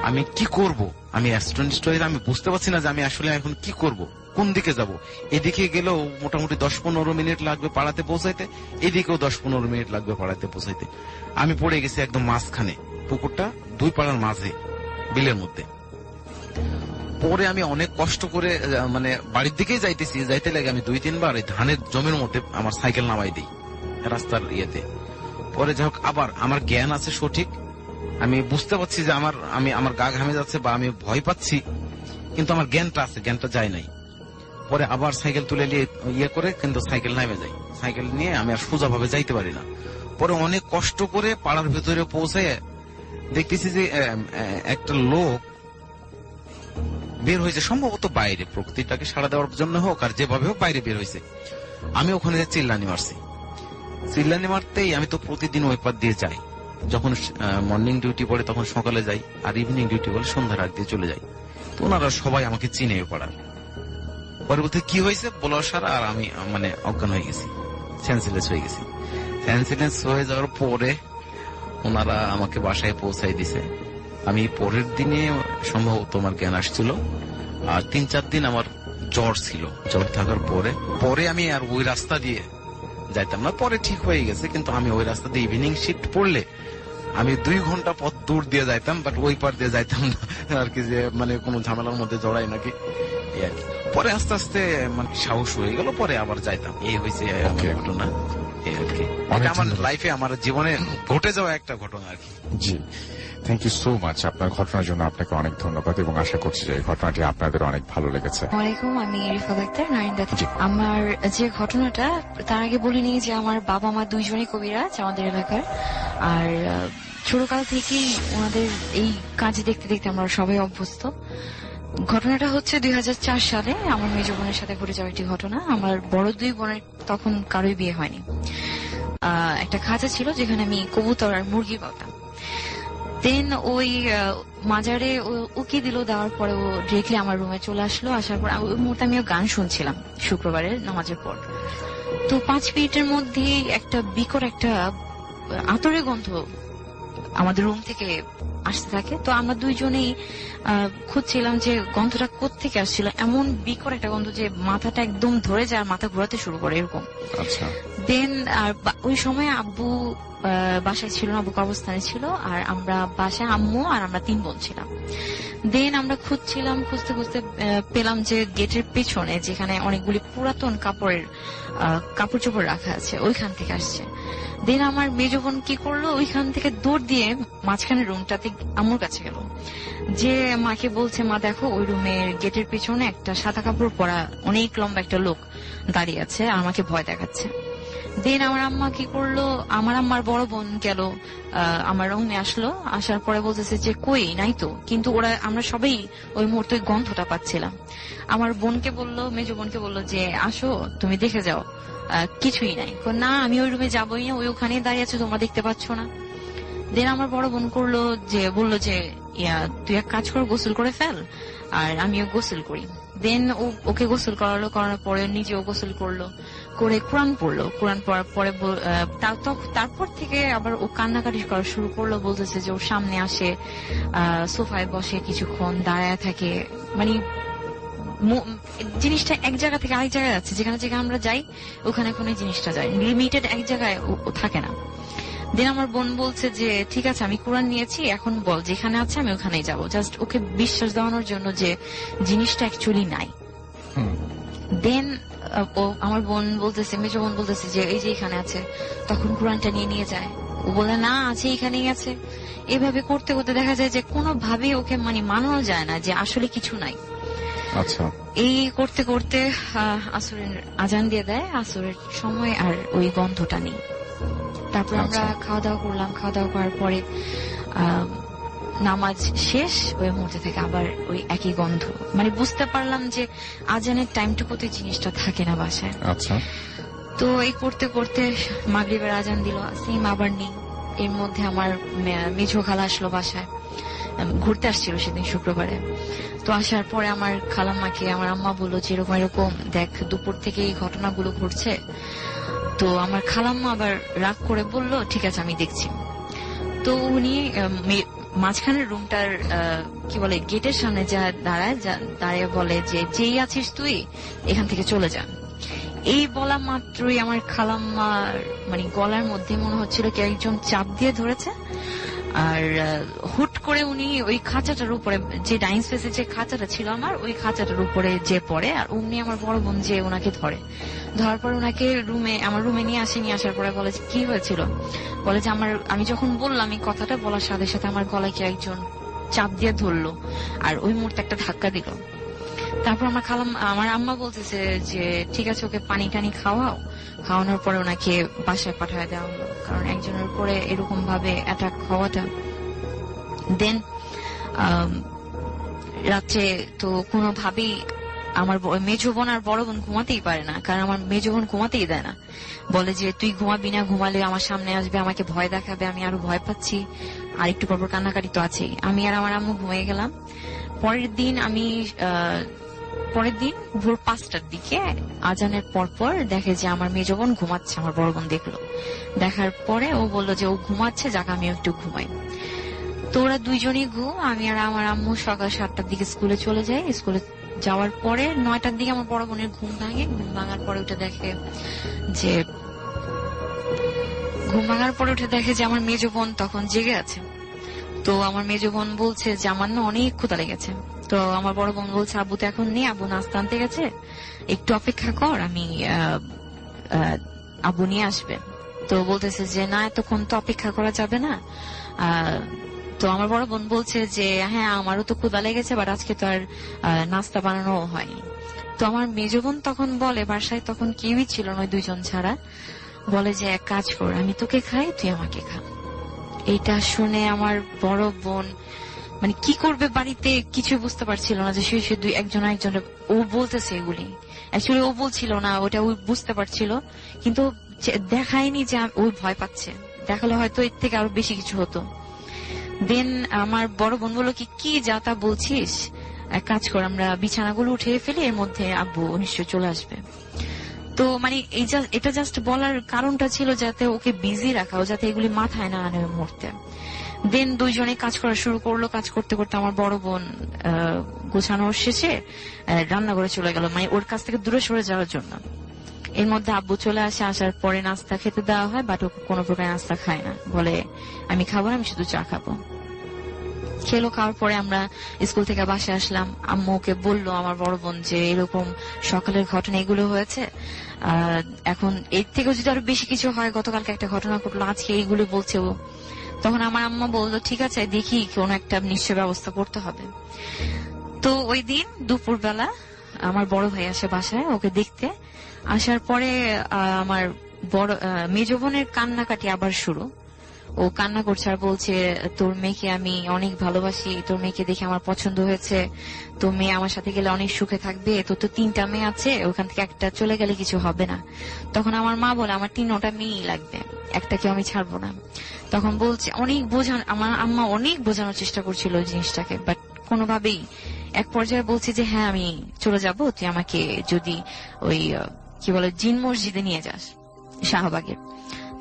আমি কি করব? আমি অ্যাস্ট্রনিস্ট হয়ে আমি বুঝতে পারছি না যে আমি আসলে এখন কি করব, কোন দিকে যাব। এদিকে গেলেও মোটামুটি 10-15 মিনিট লাগবে পাড়াতে পৌঁছাইতে, এদিকেও 10-15 মিনিট লাগবে পাড়াতে পৌঁছাইতে। আমি পড়ে গেছি একদম মাঝখানে, পুকুরটা 2 পাড়ার মাঝে, বিলের মধ্যে। পরে আমি অনেক কষ্ট করে মানে বাড়ির দিকেই যাইতে লাগে আমি 2-3 বার এই ধানের জমির মধ্যে আমার সাইকেল নামাই দিই রাস্তার ইয়েতে। পরে যাই হোক, আবার আমার জ্ঞান আছে সঠিক, আমি বুঝতে পারছি যে আমার গা ঘামে যাচ্ছে বা আমি ভয় পাচ্ছি, কিন্তু আমার জ্ঞানটা আছে, জ্ঞানটা যায় নাই। পরে আবার সাইকেল তুলে নিয়ে করে কিন্তু সাইকেল নামে যাই, সাইকেল নিয়ে আমি আর সোজা ভাবে যাইতে পারি না। পরে অনেক কষ্ট করে পাড়ার ভেতরে পৌঁছে দেখতেছি যে একটা লোক বের হয়েছে, সম্ভবত বাইরে, প্রকৃতিটাকে সাড়া দেওয়ার জন্য হোক আর যেভাবে হোক বাইরে বের হয়েছে। আমি ওখানে চিল্লানি মারতেই, আমি তো প্রতিদিন ওই পার দিয়ে যাই, যখন মর্নিং ডিউটি পড়ে তখন সকালে যাই, আর ইভিনিং ডিউটি বলে সন্ধ্যার আগ দিয়ে চলে যাই। তো ওনারা সবাই আমাকে চিনে পড়ার। পরে বলতে কি হয়েছে বলো সারা, আর আমি মানে অজ্ঞান হয়ে গেছি, সেন্সলেস হয়ে গেছি। সেন্সলেস হয়ে যাওয়ার পরে ওনারা আমাকে বাসায় পৌঁছাই দিছে। আমি পরের দিনে সম্ভবত আমার জ্ঞান আসছিল, আর 3-4 দিন আমার জ্বর ছিল। জ্বর থাকার পরে আমি আর ওই রাস্তা দিয়ে যাইতাম না, পরে ঠিক হয়ে গেছে। কিন্তু আমি ওই রাস্তা দিয়ে ইভিনিং শিফট পড়লে আমি 2 ঘন্টা পথ দূর দিয়ে যাইতাম, বাট ওই পার দিয়ে যাইতাম না আর কি, যে মানে কোনো ঝামেলার মধ্যে জড়াই নাকি এই আর কি। পরে আস্তে আস্তে মানে সাহস হয়ে গেল, পরে আবার যাইতাম। এই হয়েছে Okay. ঘটনা, এই আর কি। অনেক এটা আমার ধন্যবাদ। লাইফে, আমার জীবনে ঘটে যাওয়া একটা ঘটনা আর কি। জি, থ্যাংক ইউ সো মাচ। আপনার ঘটনার জন্য আপনাকে অনেক ধন্যবাদ এবং আশা করছি যে এই ঘটনাটি আপনাদের অনেক ভালো লেগেছে। ওয়ালাইকুম, আমি রিফাত আক্তার, নারিন্দা জি। থেকে। আমার যে ঘটনাটা, তার আগে বলিনি যে আমার বাবা মা দুইজনই কবিরাজ আমাদের এলাকার। আর ছোটকাল থেকেই ওনাদের এই কাজ দেখতে দেখতে আমরা সবাই অভ্যস্ত। ঘটনাটা হচ্ছে 2004 সালে আমার মেজ বোনের সাথে ঘটে যাওয়া একটি ঘটনা। আমার বড় দুই বোনের তখন কারোই বিয়ে হয়নি। একটা খাঁচা ছিল যেখানে আমি কবুতর আর মুরগি পালতাম। দেন ওই মাজারে উকি দিল, দেওয়ার পরে ও ডিরেক্টলি আমার রুমে চলে আসলো। আসার পর ওই মুহূর্তে আমিও গান শুনছিলাম শুক্রবারের নামাজের পর। তো 5 মিনিটের মধ্যে একটা বিকট একটা আতরের গন্ধ আমাদের রুম থেকে আসতে থাকে। তো আমরা দুইজনেই খুঁজছিলাম যে গন্ধটা কোত্থেকে আসছিল। এমন বিকট একটা গন্ধ যে মাথাটা একদম ধরে যায় আর মাথা ঘোরাতে শুরু করে এরকম। আচ্ছা, দেন আর ওই সময় আব্বু বাসায় ছিল না, আব্বু কবরস্থানে ছিল। আর আমরা বাসায় আম্মু আর আমরা 3 বোন ছিলাম। দেন আমরা খুঁজছিলাম, খুঁজতে খুঁজতে পেলাম যে গেটের পেছনে যেখানে অনেকগুলি পুরাতন কাপড় চোপড় রাখা আছে, ওইখান থেকে আসছে। দেন আমার মেজ বোন কি করলো, ওইখান থেকে দৌড় দিয়ে মাঝখানের রুমটাতে আম্মুর কাছে গেল, যে মাকে বলছে, মা দেখো ওই রুমের গেটের পেছনে একটা সাদা কাপড় পরা অনেক লম্বা একটা লোক দাঁড়িয়ে আছে আর আমাকে ভয় দেখাচ্ছে। দেন আমার আম্মা কি করলো, আমার আম্মার বড় বোন গেল আমার রুমে আসলো। আসার পরে বলতেছে যে কই নাই তো, কিন্তু আমরা সবাই ওই মুহূর্তে গন্ধটা পাচ্ছিলাম। আমার বোনকে বললো, মেজ বোনকে বললো যে আসো তুমি দেখে যাও, কিছুই নাই। না, আমি ওই রুমে যাবোই না, ওই ওখানেই দাঁড়িয়ে আছে, তোমরা দেখতে পাচ্ছ না। দেন আমার বড় বোন বললো যে তুই এক কাজ কর, গোসল করে ফেল আর আমিও গোসল করি। দেন ওকে গোসল করানোর পরে নিজেও গোসল করলো, করে কোরআন পড়লো। কোরআন পড়ার পরে তারপর থেকে আবার ও কান্নাকাটি করা শুরু করলো। বলতেছে যে ওর সামনে আসে, সোফায় বসে কিছুক্ষণ দাঁড়ায় থাকে, মানে জিনিসটা এক জায়গা থেকে আরেক জায়গায় যাচ্ছে। যেখানে যেখানে আমরা যাই ওখানে ওখানে জিনিসটা যায়, লিমিটেড এক জায়গায় ও থাকে না। দেন আমার বোন বলছে যে ঠিক আছে, আমি কোরআন নিয়েছি, এখন বল যেখানে আছে আমি ওখানেই যাবো, জাস্ট ওকে বিশ্বাস দেওয়ানোর জন্য যে জিনিসটা অ্যাকচুয়ালি নাই। দেন আমার বোন বলতেছে, মেজ বোন বলতেছে যে এই যে এখানে আছে, তখন কোরআনটা নিয়ে যায়। ও বলে না, আছে এখানেই আছে। এভাবে করতে করতে দেখা যায় যে কোনোভাবেই ওকে মানানো যায় না যে আসলে কিছু নাই। আচ্ছা, এই করতে করতে আসরের আজান দিয়ে দেয়, আসরের সময় আর ওই গন্ধটা নেই। তারপর আমরা খাওয়া দাওয়া করলাম। খাওয়া দাওয়া করার পরে নামাজ শেষ, ওই মুহূর্তে থেকে আবার ওই একই গন্ধ। মানে বুঝতে পারলাম যে আজানের টাইমটুকুতে জিনিসটা থাকে না বাসায়। আচ্ছা। তো এই করতে করতে মাগরিবের আজান দিল, সেম আবার নেই। এর মধ্যে আমার মেঝো খালা আসলো বাসায়, ঘুরতে আসছিল সেদিন শুক্রবারে। তো আসার পরে আমার খালাম্মাকে আমার আম্মা বললো যে এরকম এরকম দেখ, দুপুর থেকে এই ঘটনাগুলো ঘটছে। তো আমার খালাম্মা আবার রাগ করে বলল ঠিক আছে আমি দেখছি। তো উনি মাঝখানের রুমটার কি বলে গেটের সামনে যা দাঁড়িয়ে বলে যে যেই আছিস তুই এখান থেকে চলে যা। এই বলা মাত্রই আমার খালাম্মার গলার মধ্যে মনে হচ্ছিল কি একজন চাপ দিয়ে ধরেছে। আর হুট করে উনি ওই খাঁচাটার উপরে, যে ডাইনিং স্পেসে যে খাঁচাটা ছিল আমার, ওই খাঁচাটার উপরে যে পড়ে, আর উনি আমার বড় বোন যে ওনাকে ধরার পর ওনাকে আমার রুমে নিয়ে আসে। নিয়ে আসার পরে বলে কি হয়েছিল, বলে যে আমি যখন বললাম এই কথাটা বলার সাথে সাথে আমার গলায় কি একজন চাপ দিয়ে ধরলো আর ওই মুহূর্তে একটা ধাক্কা দিল। তারপর আমার আম্মা বলতেছে যে ঠিক আছে ওকে পানি টানি খাওয়ানোর পরে ওনাকে বাসায় পাঠিয়ে দেওয়া হলো, কারণ একজনের উপরে এরকম ভাবে অ্যাটাক হওয়াটা। দেন রাত্রে তো কোনোভাবেই আমার মেজো বোন আর বড় বোন ঘুমাতেই পারে না, কারণ আমার মেজো বোন ঘুমাতেই দেয় না। বলে যে তুই ঘুমাবি না, ঘুমালে আমার সামনে আসবে, আমাকে ভয় দেখাবে, আমি আরো ভয় পাচ্ছি, আর একটু পরপর কান্নাকাটি তো আছেই। আমি আর আমার আম্মু ঘুমিয়ে গেলাম। পরের দিন ভোর 5টার দিকে আজানের পরপর দেখে যে আমার মেজো বোন ঘুমাচ্ছে। আমার বড় বোন দেখলো, দেখার পরে ও বললো যে ও ঘুমাচ্ছে, যাকে আমি একটু ঘুমাই। তো ওরা দুইজনই আমি আর আমার আম্মু সকাল 7টার দিকে স্কুলে চলে যাই। স্কুলে যাওয়ার পরে 9টার দিকে আমার বড় বোনের ঘুম ভাঙে। ঘুম ভাঙার পরে উঠে দেখে যে আমার মেজো বোন তখন জেগে আছে। তো আমার মেজো বোন বলছে যে আমার না অনেক ক্ষুধা লেগেছে, তো আমার বড় বোন বলছে আব্বু তো এখন নেই, আব্বু নাস্তা আনতে গেছে, একটু অপেক্ষা কর, আমি আব্বু নিয়ে আসবে। তো বলতেছে যে না, এতক্ষণ তো অপেক্ষা করা যাবে না। তো আমার বড় বোন বলছে যে হ্যাঁ আমারও তো ক্ষুধা লেগেছে, বাট আজকে তো আর নাস্তা বানানো হয়নি। তো আমার মেজ বোন তখন বলে, বাসায় তখন কেউই ছিল না, 2 জন ছাড়া, বলে যে এক কাজ কর, আমি তোকে খাই, তুই আমাকে খা। এইটা শুনে আমার বড় বোন মানে কি করবে বাড়িতে কিছু বুঝতে পারছিল না, যে সে একজন একজনের ও বলতেছে এগুলি। অ্যাকচুয়ালি ও বলছিল না, ওটা ও বুঝতে পারছিল, কিন্তু দেখায়নি যে ও ভয় পাচ্ছে, দেখালে হয়তো এর থেকে আরো বেশি কিছু হতো। দেন আমার বড় বোন বললো কি যা তা বলছিস, এক কাজ কর, আমরা বিছানাগুলো উঠে ফেলি, এর মধ্যে আব্বু নিশ্চয় চলে আসবে। তো মানে এটা জাস্ট বলার কারণটা ছিল যাতে ওকে বিজি রাখা, ও যাতে এগুলি মাথায় না আনে ওই মুহূর্তে। দেন 2 জনে কাজ করা শুরু করলো। কাজ করতে করতে আমার বড় বোন গোছানোর শেষে রান্নাঘরে চলে গেল, মানে ওর কাছ থেকে দূরে সরে যাওয়ার জন্য। এর মধ্যে আব্বু চলে আসে, আসার পরে নাস্তা খেতে দেওয়া হয়, বাট ও কোনো প্রকার নাস্তা খায় না, বলে আমি খাবো না, আমি শুধু চা খাবো। খেলো, খাওয়ার পরে আমরা স্কুল থেকে বাসায় আসলাম। আম্মু ওকে বললো আমার বড় বোন যে এরকম সকালের ঘটনা এগুলো হয়েছে, এখন এর থেকেও যদি আরো বেশি কিছু হয়, গতকালকে একটা ঘটনা ঘটলো, আজকে এইগুলো বলছে ও। তখন আমার আম্মা বললো ঠিক আছে, দেখি কোনো একটা নিশ্চয় ব্যবস্থা করতে হবে। তো ওই দিন দুপুরবেলা আমার বড় ভাই আসে বাসায় ওকে দেখতে। আসার পরে আমার বড় মেজ বোনের কান্নাকাটি আবার শুরু। ও কান্না করছে আর বলছে তোর মেয়েকে আমি অনেক ভালোবাসি, তোর মেয়েকে দেখে আমার পছন্দ হয়েছে, তোর মেয়ে আমার সাথে গেলে অনেক সুখে থাকবে, তোর তো 3টা মেয়ে আছে, ওখান থেকে একটা চলে গেলে কিছু হবে না। তখন আমার মা বলে আমার 3টা মেয়েই লাগবে, একটাকে আমি ছাড়বো না। তখন বলছে অনেক আমার আম্মা অনেক বোঝানোর চেষ্টা করছিল ওই জিনিসটাকে, বাট কোনোভাবেই। এক পর্যায়ে বলছে যে হ্যাঁ আমি চলে যাব, তুই আমাকে যদি ওই কি বলে জিন মসজিদে নিয়ে যাস শাহবাগে।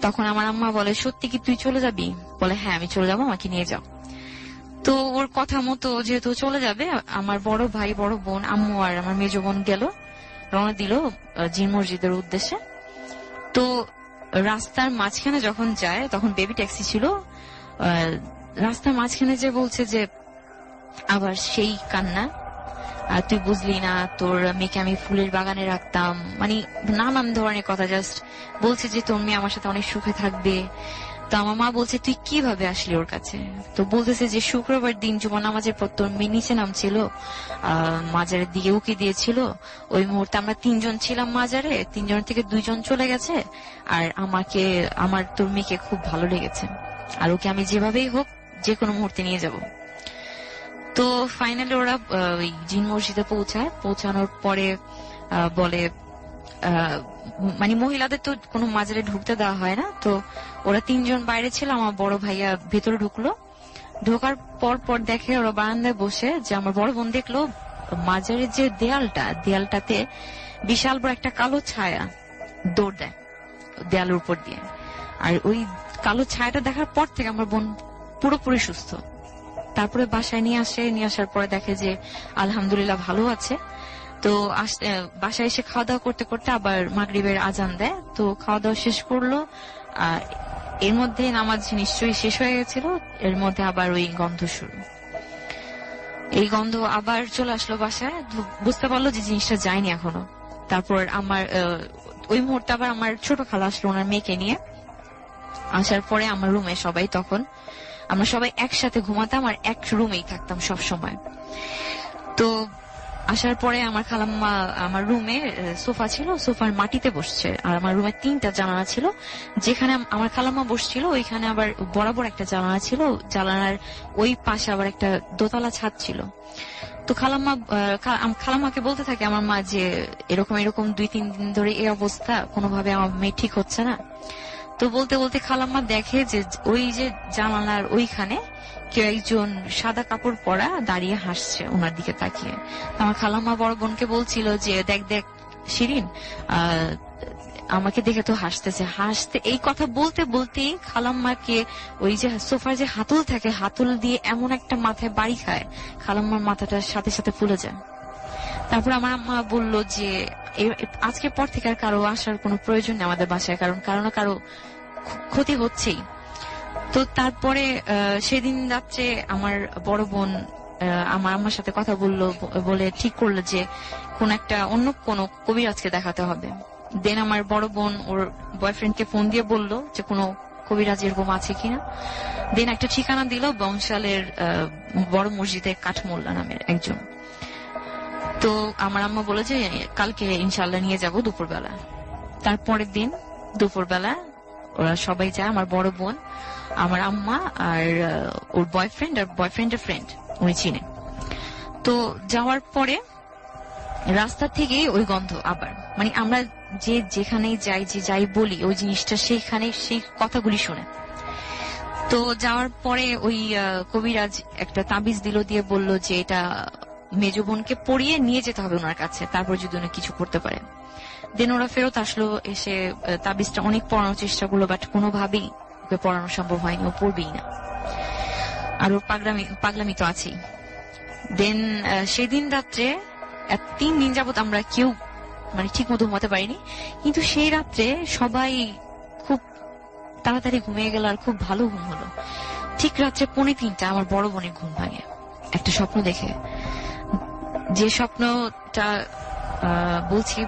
তখন আমার আম্মা বলে সত্যি কি তুই চলে যাবি? বলে হ্যাঁ আমি চলে যাবো, আমাকে নিয়ে যাও। তো ওর কথা মতো যেহেতু চলে যাবে, আমার বড় ভাই বড় বোন আম্মু আর আমার মেজ বোন গেল, রওনা দিল জিন মসজিদের উদ্দেশ্যে। তো রাস্তার মাঝখানে যখন যায়, তখন বেবি ট্যাক্সি ছিল, রাস্তার মাঝখানে যে বলছে যে আবার সেই কান্না, আর তুই বুঝলি না, তোর মেয়েকে আমি ফুলের বাগানে রাখতাম, মানে নানান ধরনের কথা জাস্ট বলছে যে তোর মেয়ে আমার সাথে অনেক সুখে থাকবে। তো আমার মা বলছে তুই কিভাবে আসলি ওর কাছে? তো বলতেছে যে শুক্রবার দিন জুমা নামাজের পর তোর মেয়ে নিচে নামছিল, মাজারের দিকে উকি দিয়েছিল, ওই মুহূর্তে আমরা 3 জন ছিলাম মাজারে, 3 জন থেকে 2 জন চলে গেছে, আর আমার তোর মেয়েকে খুব ভালো লেগেছে, আর ওকে আমি যেভাবেই হোক যে কোনো মুহূর্তে নিয়ে যাব। তো ফাইনালি ওরা ওই জিন মসজিদে পৌঁছায়। পৌঁছানোর পরে বলে মানে মহিলাদের তো কোনো মাজারে ঢুকতে দেওয়া হয় না, তো ওরা 3 জন বাইরে ছিল, আমার বড় ভাইয়া ভেতরে ঢুকলো। ঢোকার পর দেখে ওরা বারান্দায় বসে, যে আমার বড় বোন দেখলো মাজারের যে দেয়ালটাতে বিশাল বড় একটা কালো ছায়া দৌড় দেয় দেয়ালের উপর দিয়ে। আর ওই কালো ছায়াটা দেখার পর থেকে আমার বোন পুরোপুরি সুস্থ। তারপরে বাসায় নিয়ে আসার পরে দেখে যে আলহামদুলিল্লাহ ভালো আছে। তো বাসায় এসে খাওয়া দাওয়া করতে করতে আবার মাগরিবের আজান দেয়। তো খাওয়া দাওয়া শেষ করলো, এর মধ্যে নামাজ নিশ্চয়ই শেষ হয়ে গেছিল, এর মধ্যে আবার ওই গন্ধ শুরু। এই গন্ধ আবার চলে আসলো বাসায়, বুঝতে পারলো যে জিনিসটা যায়নি এখনো। তারপর আমার ওই মুহূর্তে আবার আমার ছোট খালা আসলো ওনার মেয়েকে নিয়ে। আসার পরে আমার রুমে সবাই, তখন আমরা সবাই একসাথে ঘুমাতাম আর এক রুমেই থাকতাম সব সময়। তো আসার পরে আমার খালাম্মা আমার রুমে সোফা ছিল, সোফার মাটিতে বসছে, আর আমার রুমে 3টা জানালা ছিল, যেখানে আমার খালাম্মা বসছিল ওইখানে আবার বরাবর একটা জানালা ছিল, জানালার ওই পাশে আবার একটা দোতলা ছাদ ছিল। তো খালাম্মাকে বলতে থাকে আমার মা যে এরকম 2-3 দিন ধরে এই অবস্থা, কোনোভাবে আমার মেয়ে ঠিক হচ্ছে না। তো বলতে বলতে খালাম্মা দেখে যে ওই যে জানালার ওইখানে কেউ একজন সাদা কাপড় পরা দাঁড়িয়ে হাসছে ওনার দিকে তাকিয়ে। আমার খালাম্মা বড় বোনকে বলছিল যে দেখ শিরিন, আমাকে দেখে তো হাসতেছে। এই কথা বলতে বলতেই খালাম্মাকে ওই যে সোফার যে হাতল থাকে, হাতল দিয়ে এমন একটা মাথায় বাড়ি খায়, খালাম্মার মাথাটা সাথে সাথে ফুলে যায়। তারপর আমার আম্মা বলল যে আজকের পর থেকে আর কারো আসার কোনো প্রয়োজন নেই আমাদের বাসায়, কারণ কারো না কারো ক্ষতি হচ্ছেই। তো তারপরে সেদিন রাত্রে আমার বড় বোন আমার আম্মার সাথে কথা বললো, বলে ঠিক করলো যে অন্য কোনো কবিরাজকে দেখাতে হবে। দেন আমার বড় বোন ওর বয়ফ্রেন্ডকে ফোন দিয়ে বললো যে কোনো কবিরাজ এরকম আছে কিনা। দেন একটা ঠিকানা দিল বংশালের বড় মসজিদে কাঠমোল্লা নামের একজন। তো আমার আম্মা বলে যে কালকে ইনশাল্লাহ নিয়ে যাব দুপুরবেলা। তারপরের দিন দুপুরবেলা ওরা সবাই যায়, আমার বড় বোন, আমার আম্মা আর ওর বয়ফ্রেন্ড আর বয়ফ্রেন্ডের ফ্রেন্ড, উনি চিনে। তো যাওয়ার পরে রাস্তা থেকে ওই গন্ধ আবার, মানে আমরা যেখানেই যাই, যে যাই বলি ওই জিনিসটা সেইখানে সেই কথাগুলি শুনে। তো যাওয়ার পরে ওই কবিরাজ একটা তাবিজ দিল, দিয়ে বলল যে এটা মেজো বোনকে পড়িয়ে নিয়ে যেতে হবে ওনার কাছে, তারপর যদি উনি কিছু করতে পারে। দেন ওরা ফেরত আসলো, এসে তাবিজটা অনেক পড়ানোর চেষ্টা করলো, বাট কোনোভাবেই ওকে পড়ানো সম্ভব হয়নি, ও পড়বেই না। আর ওর পাগলামি তো আছেই। দেন সেদিন রাত্রে 3 দিন যাবত আমরা কেউ মানে ঠিক মতো ঘুমাতে পারিনি, কিন্তু সেই রাত্রে সবাই খুব তাড়াতাড়ি ঘুমিয়ে গেল আর খুব ভালো ঘুম হলো। ঠিক রাত্রে 2:45 আমার বড় বোনের ঘুম ভাঙে একটা স্বপ্ন দেখে। যে স্বপ্নটা বলছি,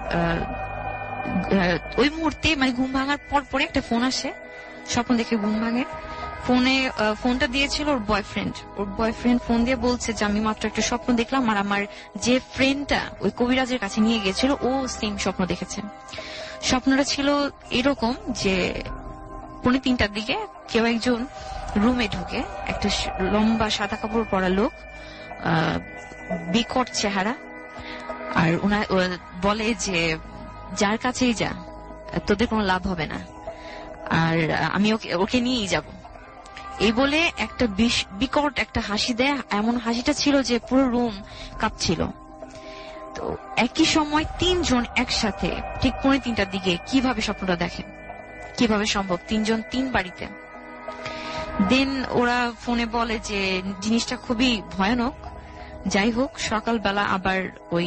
ওই মুহূর্তে মানে ঘুম ভাঙার পর পরে একটা ফোন আসে, স্বপ্ন দেখে ঘুম ভাঙে। ফোনটা দিয়েছিল ওর বয়ফ্রেন্ড ফোন দিয়ে বলছে যে আমি মাত্র একটা স্বপ্ন দেখলাম, আর আমার যে ফ্রেন্ডটা ওই কবিরাজের কাছে নিয়ে গিয়েছিল ও সেম স্বপ্ন দেখেছে। স্বপ্নটা ছিল এরকম যে 3:45 দিকে কেউ একজন রুমে ঢুকে, একটা লম্বা সাদা কাপড় পরা লোক, বিকট চেহারা, আর বলে যে যার কাছেই যা তোদের কোনো লাভ হবে না, আর আমি ওকে নিয়েই যাব। এই বলে একটা বিকট একটা হাসি দেয়, এমন হাসিটা ছিল যে পুরো রুম কাঁপছিল। তো একই সময় 3 জন একসাথে ঠিক 3:45 দিকে কিভাবে স্বপ্নটা দেখে, কিভাবে সম্ভব 3 জন 3 বাড়িতে। দেন ওরা ফোনে বলে যে জিনিসটা খুবই ভয়ানক। যাই হোক, সকালবেলা আবার ওই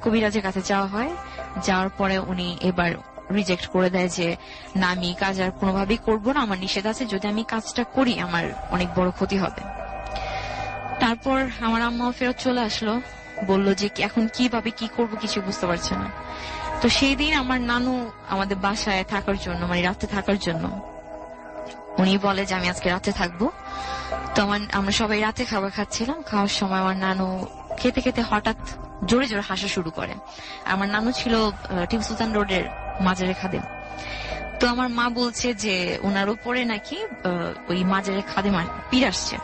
কবিরাজের কাছে যাওয়া হয়। যাওয়ার পরে উনি এবার রিজেক্ট করে দেয় যে না, আমি কাজ আর কোনোভাবেই করবো না, আমার নিষেধ আছে, যদি আমি কাজটা করি আমার অনেক বড় ক্ষতি হবে। তারপর আমার আম্মাও ফেরত চলে আসলো, বললো যে এখন কিভাবে কি করব কিছু বুঝতে পারছে না। তো সেই দিন আমার নানু আমাদের বাসায় থাকার জন্য, মানে রাতে থাকার জন্য, উনি বলে যে আমি আজকে রাতে থাকবো। তো আমরা সবাই রাতে খাবার খাচ্ছিলাম, খাওয়ার সময় আমার নানু খেতে খেতে হঠাৎ জোরে জোরে হাসা শুরু করে। আমার নানু ছিল টিপু সুলতান রোডের মাজারে খাদেম। তো আমার মা বলছে যে ওনার উপরে নাকি ওই মাজারে খাদেম পীর আসছে।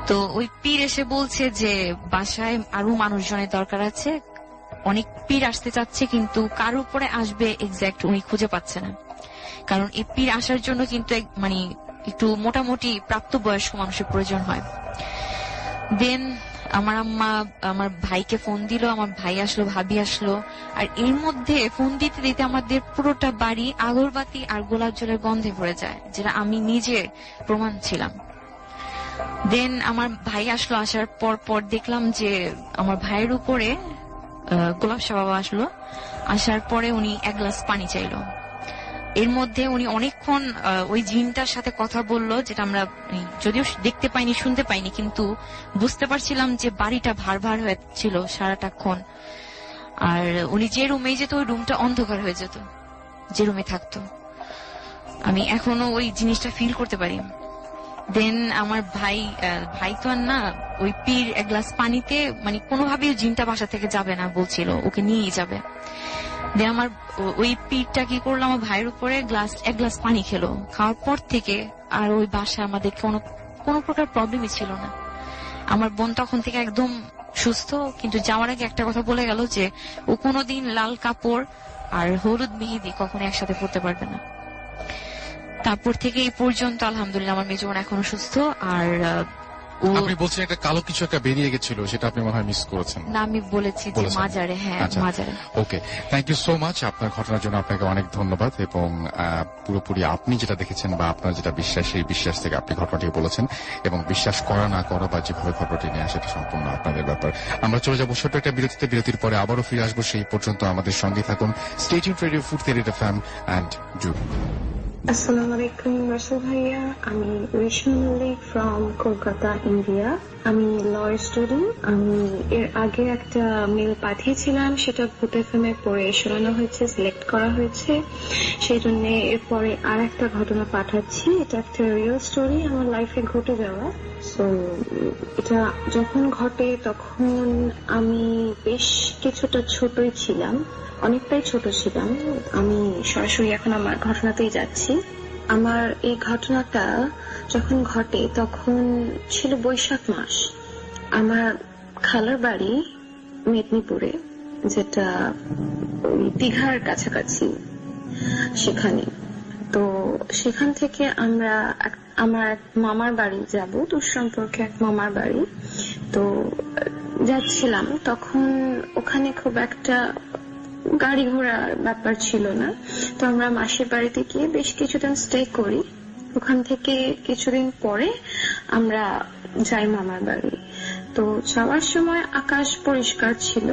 তো ওই পীর এসে বলছে যে বাসায় আরো মানুষজনের দরকার আছে, অনেক পীর আসতে চাচ্ছে, কিন্তু কার উপরে আসবে এক্সাক্ট উনি খুঁজে পাচ্ছে না। কারণ এই পীর আসার জন্য কিন্তু মানে একটু মোটামুটি প্রাপ্তবয়স্ক মানুষের প্রয়োজন হয়। দেন আমার আম্মা আমার ভাইকে ফোন দিল, আমার ভাই আসলো, ভাবি আসলো, আর এর মধ্যে ফোন দিতে দিতে আমাদের পুরোটা বাড়ি আগরবাতি আর গোলাপ জলের গন্ধে ভরে যায়, যেটা আমি নিজে প্রমাণ ছিলাম। দেন আমার ভাই আসলো, আসার পর দেখলাম যে আমার ভাইয়ের উপরে গোলাপ শাহ বাবা আসলো। আসার পরে উনি 1 গ্লাস পানি চাইলো। এর মধ্যে উনি অনেকক্ষণ ওই জিনটার সাথে কথা বললো, যেটা আমরা যদিও দেখতে পাইনি, শুনতে পাইনি, কিন্তু বুঝতে পারছিলাম যে বাড়িটা ভার ভার হয়েছিল সারাটাক্ষণ। আর উনি যে রুমে যেত ওই রুমটা অন্ধকার হয়ে যেত, যে রুমে থাকতো। আমি এখনো ওই জিনিসটা ফিল করতে পারি। দেন আমার ভাই তো আর না, ওই পীর 1 গ্লাস পানিতে মানে কোনোভাবেই জিনটা বাসা থেকে যাবে না বলছিল, ওকে নিয়েই যাবে। দেন আমার ওই পীরটা কি করলো, আমার ভাইয়ের উপরে 1 গ্লাস পানি খেলো। খাওয়ার পর থেকে আর ওই বাসায় আমাদের কোনো প্রকার প্রবলেমই ছিল না। আমার বোন তখন থেকে একদম সুস্থ, কিন্তু যাওয়ার আগে একটা কথা বলে গেল যে ও কোনোদিন লাল কাপড় আর হলুদ মেহেদি কখনো একসাথে পরতে পারবে না। তারপর থেকে এই পর্যন্ত আলহামদুলিল্লাহ আমার মেজো বোন এখনো সুস্থ। আর আপনি বলছেন একটা কালো কিছু একটা বেরিয়ে গেছিল, সেটা আপনি মনে হয় মিস করেছেন। না, আমি বলেছি যে মাজারে। হ্যাঁ, মাজারে। ওকে, থ্যাংক ইউ সো মাচ। আপনার ঘটনার জন্য আপনাকে অনেক ধন্যবাদ। এবং পুরোপুরি আপনি যেটা দেখেছেন বা আপনার যেটা বিশ্বাস, সেই বিশ্বাস থেকে আপনি ঘটনাটি বলেছেন, এবং বিশ্বাস করা না করা বা যেভাবে ঘটনাটি নিয়ে আসে, সম্পূর্ণ আপনাদের ব্যাপার। আমরা চলে যাবো ছোট্ট একটা বিরতিতে। বিরতির পরে আবারও ফিরে আসবো। সেই পর্যন্ত আমাদের সঙ্গে থাকুন। Stay tuned radio food therapy FM and ডু আসসালামু আলাইকুম রাসেল ভাইয়া, আমি রেশমা মল্লিক ফ্রম কলকাতা, ইন্ডিয়া। আমি ল স্টুডেন্ট। আমি এর আগে একটা মেল পাঠিয়েছিলাম, সেটা ভূত এফএম এ পড়ে শোনানো হয়েছে, সিলেক্ট করা হয়েছে, সেই জন্য এরপরে আর একটা ঘটনা পাঠাচ্ছি। এটা একটা রিয়েল স্টোরি, আমার লাইফে ঘটে যাওয়া। সো এটা যখন ঘটে তখন আমি বেশ কিছুটা ছোটই ছিলাম, অনেকটাই ছোট ছিলাম। আমি সরাসরি এখন আমার ঘটনাতেই যাচ্ছি। আমার এই ঘটনাটা যখন ঘটে তখন ছিল বৈশাখ মাস। আমার খালার বাড়ি মেদিনীপুরে, যেটা ওই দীঘার কাছাকাছি, সেখানে। তো সেখান থেকে আমরা আমার এক মামার বাড়ি যাব, দূর সম্পর্কে এক মামার বাড়ি। তো যাচ্ছিলাম, তখন ওখানে খুব একটা গাড়ি ঘোড়ার ব্যাপার ছিল না। তো আমরা মাসির বাড়িতে গিয়ে বেশ কিছুদিন স্টে করি। ওখান থেকে কিছুদিন পরে আমরা যাই মামার বাড়ি। তো যাওয়ার সময় আকাশ পরিষ্কার ছিল।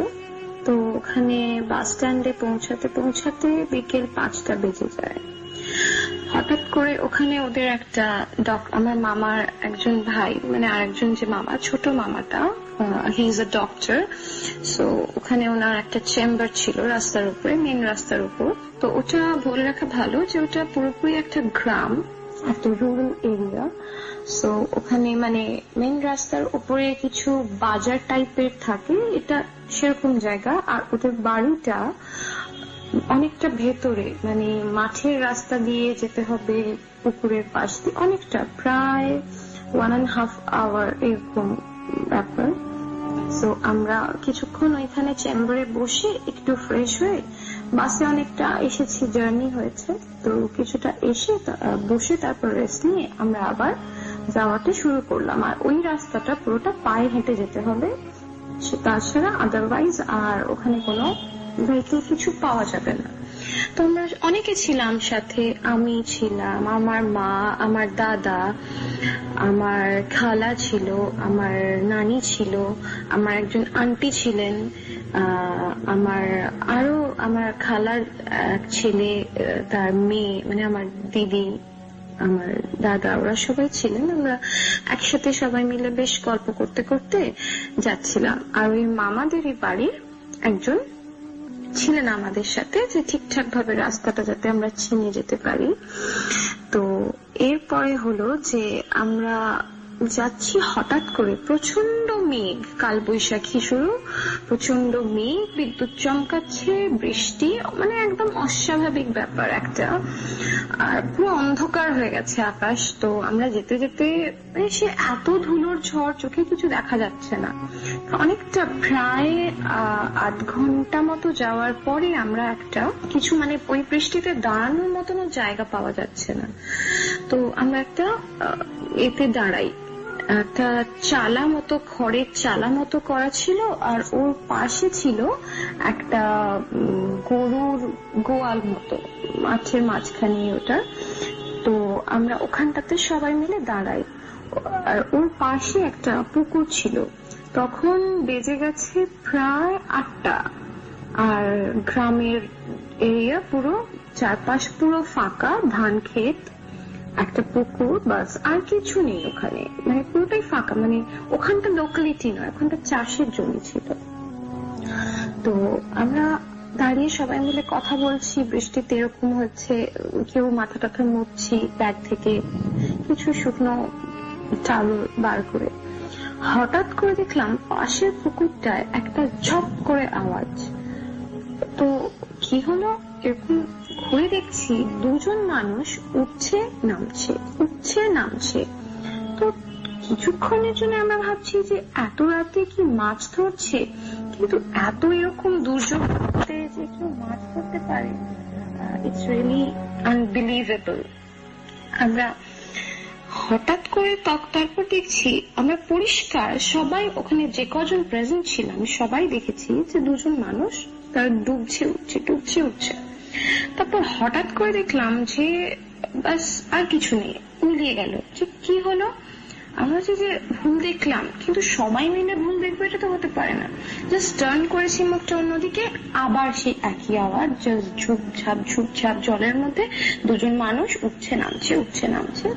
তো ওখানে বাস স্ট্যান্ডে পৌঁছাতে পৌঁছাতে বিকেল 5টা বেজে যায়। হঠাৎ করে ওখানে ওদের একটা আমার মামার একজন ভাই, মানে আরেকজন যে মামা, ছোট মামাটা, he is a doctor. So ওখানে ওনার একটা চেম্বার ছিল রাস্তার উপরে, মেন রাস্তার উপর। তো ওটা বলে রাখা ভালো যে ওটা পুরোপুরি একটা গ্রাম, একটা রুরাল এরিয়া। সো ওখানে মানে মেন রাস্তার উপরে কিছু বাজার টাইপের থাকে, এটা সেরকম জায়গা। আর ওদের বাড়িটা অনেকটা ভেতরে, মানে মাঠের রাস্তা দিয়ে যেতে হবে, পুকুরের পাশ দিয়ে, অনেকটা প্রায় 1.5 hour এরকম ব্যাপার। তো আমরা কিছুক্ষণ ওইখানে চেম্বারে বসে একটু ফ্রেশ হয়ে, বাসে অনেকটা এসেছি, জার্নি হয়েছে, তো কিছুটা এসে বসে তারপর রেস্ট নিয়ে আমরা আবার যাওয়াটা শুরু করলাম। আর ওই রাস্তাটা পুরোটা পায়ে হেঁটে যেতে হবে, তাছাড়া আদারওয়াইজ আর ওখানে কোনো ভেহিকেল কিছু পাওয়া যাবে না। তো আমরা অনেকে ছিলাম সাথে, আমি ছিলাম, আমার মা, আমার দাদা, আমার খালা ছিল, আমার নানি ছিল, আমার একজন আন্টি ছিলেন, আমার খালার ছেলে, তার মেয়ে, মানে আমার দিদি, আমার দাদা, ওরা সবাই ছিলেন। আমরা একসাথে সবাই মিলে বেশ গল্প করতে করতে যাচ্ছিলাম। আর ওই মামাদেরই বাড়ির একজন ছিলেন আমাদের সাথে, যে ঠিকঠাক ভাবে রাস্তাটা যাতে আমরা চিনে যেতে পারি। তো এরপরে হলো যে আমরা যাচ্ছি, হঠাৎ করে প্রচন্ড মেঘ, কালবৈশাখী শুরু, প্রচন্ড মেঘ, বিদ্যুৎ চমকাচ্ছে, বৃষ্টি, মানে একদম অস্বাভাবিক ব্যাপার একটা। আর পুরো অন্ধকার হয়ে গেছে আকাশ। তো আমরা যেতে যেতে মানে সে এত ধুলোর ঝড়, চোখে কিছু দেখা যাচ্ছে না। অনেকটা প্রায় 8 ঘন্টা মতো যাওয়ার পরে আমরা একটা কিছু, মানে ওই বৃষ্টিতে দাঁড়ানোর মতনও জায়গা পাওয়া যাচ্ছে না। তো আমরা একটা এতে দাঁড়াই, একটা চালা মতো, খড়ের চালা মতো করা ছিল, আর ওর পাশে ছিল একটা গরুর গোয়াল মতো, মাঠের মাঝখানে ওটা। তো আমরা ওখানটাতে সবাই মিলে দাঁড়াই, আর ওর পাশে একটা পুকুর ছিল। তখন বেজে গেছে প্রায় 8টা, আর গ্রামের এরিয়া পুরো চারপাশ পুরো ফাঁকা, ধান ক্ষেত, একটা পুকুর, বাস, আর কিছু নেই ওখানে, মানে পুরোটাই ফাঁকা। মানে ওখানটা লোকালিটি নয়, ওখানটা চাষের জমি ছিল। তো আমরা দাঁড়িয়ে সবাই মিলে কথা বলছি, বৃষ্টিতে এরকম হচ্ছে, কেউ মাথা টাথা মুছছি, ব্যাগ থেকে কিছু শুকনো চাল বার করে। হঠাৎ করে দেখলাম পাশের পুকুরটায় একটা ঝপ করে আওয়াজ। তো কি হলো, এরকম ঘুরে দেখছি 2জন মানুষ উঠছে নামছে। তো কিছুক্ষণের জন্য আমরা ভাবছি যে এত রাতে কি মাছ ধরছে, কিন্তু এত এরকম দুর্যোগ যে কেউ মাছ ধরতে পারে, ইটস রিয়েলি আনবিলিভেবল। আমরা হঠাৎ করে তারপর দেখছি, আমরা পরিষ্কার সবাই ওখানে যে কজন প্রেজেন্ট ছিলাম সবাই দেখেছি যে 2জন মানুষ তারা ডুবছে উঠছে। তারপর হঠাৎ করে দেখলাম যে বাস আর কিছু নেই, মিলিয়ে গেল যে কি হলো। আমরা যে ভুল দেখলাম, কিন্তু সবাই মিলে ভুল দেখবো এটা তো হতে পারে না। জাস্ট টার্ন করেছি মুখটা অন্যদিকে, আবার সেই একই আওয়াজ, জাস্ট ঝুপঝাপ জলের মধ্যে দুজন মানুষ উঠছে নামছে।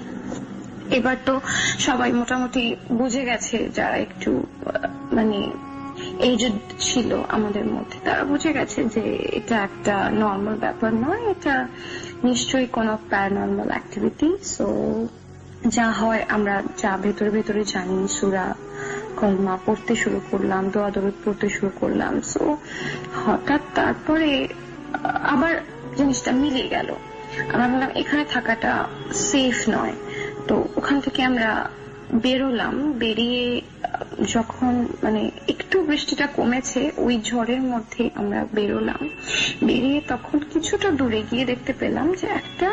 এবার তো সবাই মোটামুটি বুঝে গেছে, যারা একটু মানে এজড ছিল আমাদের মধ্যে, তারা বুঝে গেছে যে এটা একটা নর্মাল ব্যাপার নয়, এটা নিশ্চয়ই কোনো প্যারানর্মাল অ্যাক্টিভিটি। সো যা হয় আমরা যা ভেতরে জানি, সূরা কলমা পড়তে শুরু করলাম, দোয়া দরুদ পড়তে শুরু করলাম। সো হঠাৎ তারপরে আবার জিনিসটা মিলে গেল। আমরা বললাম এখানে থাকাটা সেফ নয়, তো ওখান থেকে আমরা বেরোলাম। বেরিয়ে যখন মানে একটু বৃষ্টিটা কমেছে, ওই ঝড়ের মধ্যে আমরা বেরিয়ে তখন কিছুটা দূরে গিয়ে দেখতে পেলাম যে একটা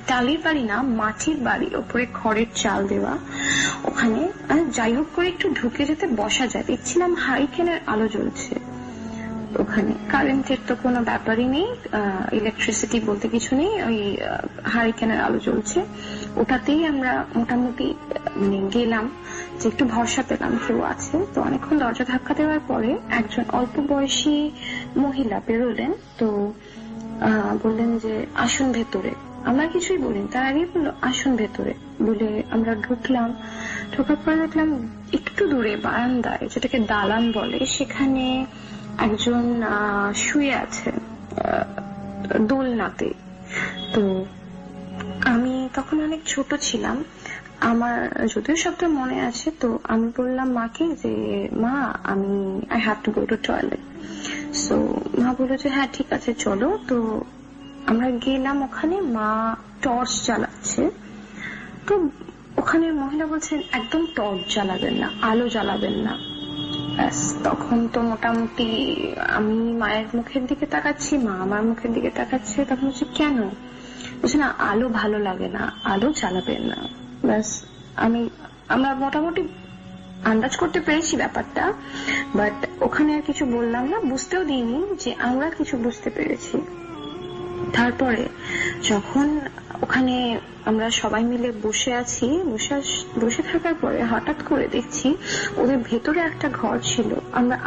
টালির বাড়ি না, মাটির বাড়ি, ওপরে খড়ের চাল দেওয়া। ওখানে যাই হোক করে একটু ঢুকে যেতে বসা যায়। দেখছিলাম হারিকেনের আলো জ্বলছে ওখানে, কারেন্টের তো কোনো ব্যাপারই নেই, ইলেকট্রিসিটি বলতে কিছু নেই, ওই হারিকেনের আলো জ্বলছে। ওটাতেই আমরা মোটামুটি মানে গেলাম, যে একটু ভরসা পেলাম কেউ আছে। তো অনেকক্ষণ দরজা ধাক্কা দেওয়ার পরে একজন অল্প বয়সী মহিলা বেরোলেন। তো বললেন যে আসুন ভেতরে। আমরা কিছুই বলিনি, তার আগেই বললো আসুন ভেতরে বলে আমরা ঢুকলাম। ঢোকার পরে দেখলাম একটু দূরে বারান্দায়, যেটাকে দালান বলে, সেখানে একজন শুয়ে আছে দোলনাতে। তো আমি তখন অনেক ছোট ছিলাম, আমার যদিও সবটা মনে আছে। তো আমি বললাম মাকে যে মা, I have to go to toilet. So মা বললো যে হ্যাঁ ঠিক আছে চলো। তো আমরা গেলাম ওখানে, মা টর্চ জ্বালাচ্ছে। তো ওখানে মহিলা বলছেন একদম টর্চ জ্বালাবেন না, আলো জ্বালাবেন না। তখন তো মোটামুটি আমি মায়ের মুখের দিকে তাকাচ্ছি, মা আমার মুখের দিকে তাকাচ্ছে। তখন হচ্ছে কেন? বলছে না আলো ভালো লাগে না, আলো জ্বালাবেন না। ব্যাস আমরা মোটামুটি আন্দাজ করতে পেরেছি ব্যাপারটা, বাট ওখানে আর কিছু বললাম না, বুঝতেও দিইনি যে আমরা কিছু বুঝতে পেরেছি। তারপরে যখন ওখানে আমরা সবাই মিলে বসে আছি, বসে থাকার পরে হঠাৎ করে দেখছি ওদের ভেতরে একটা ঘর ছিল।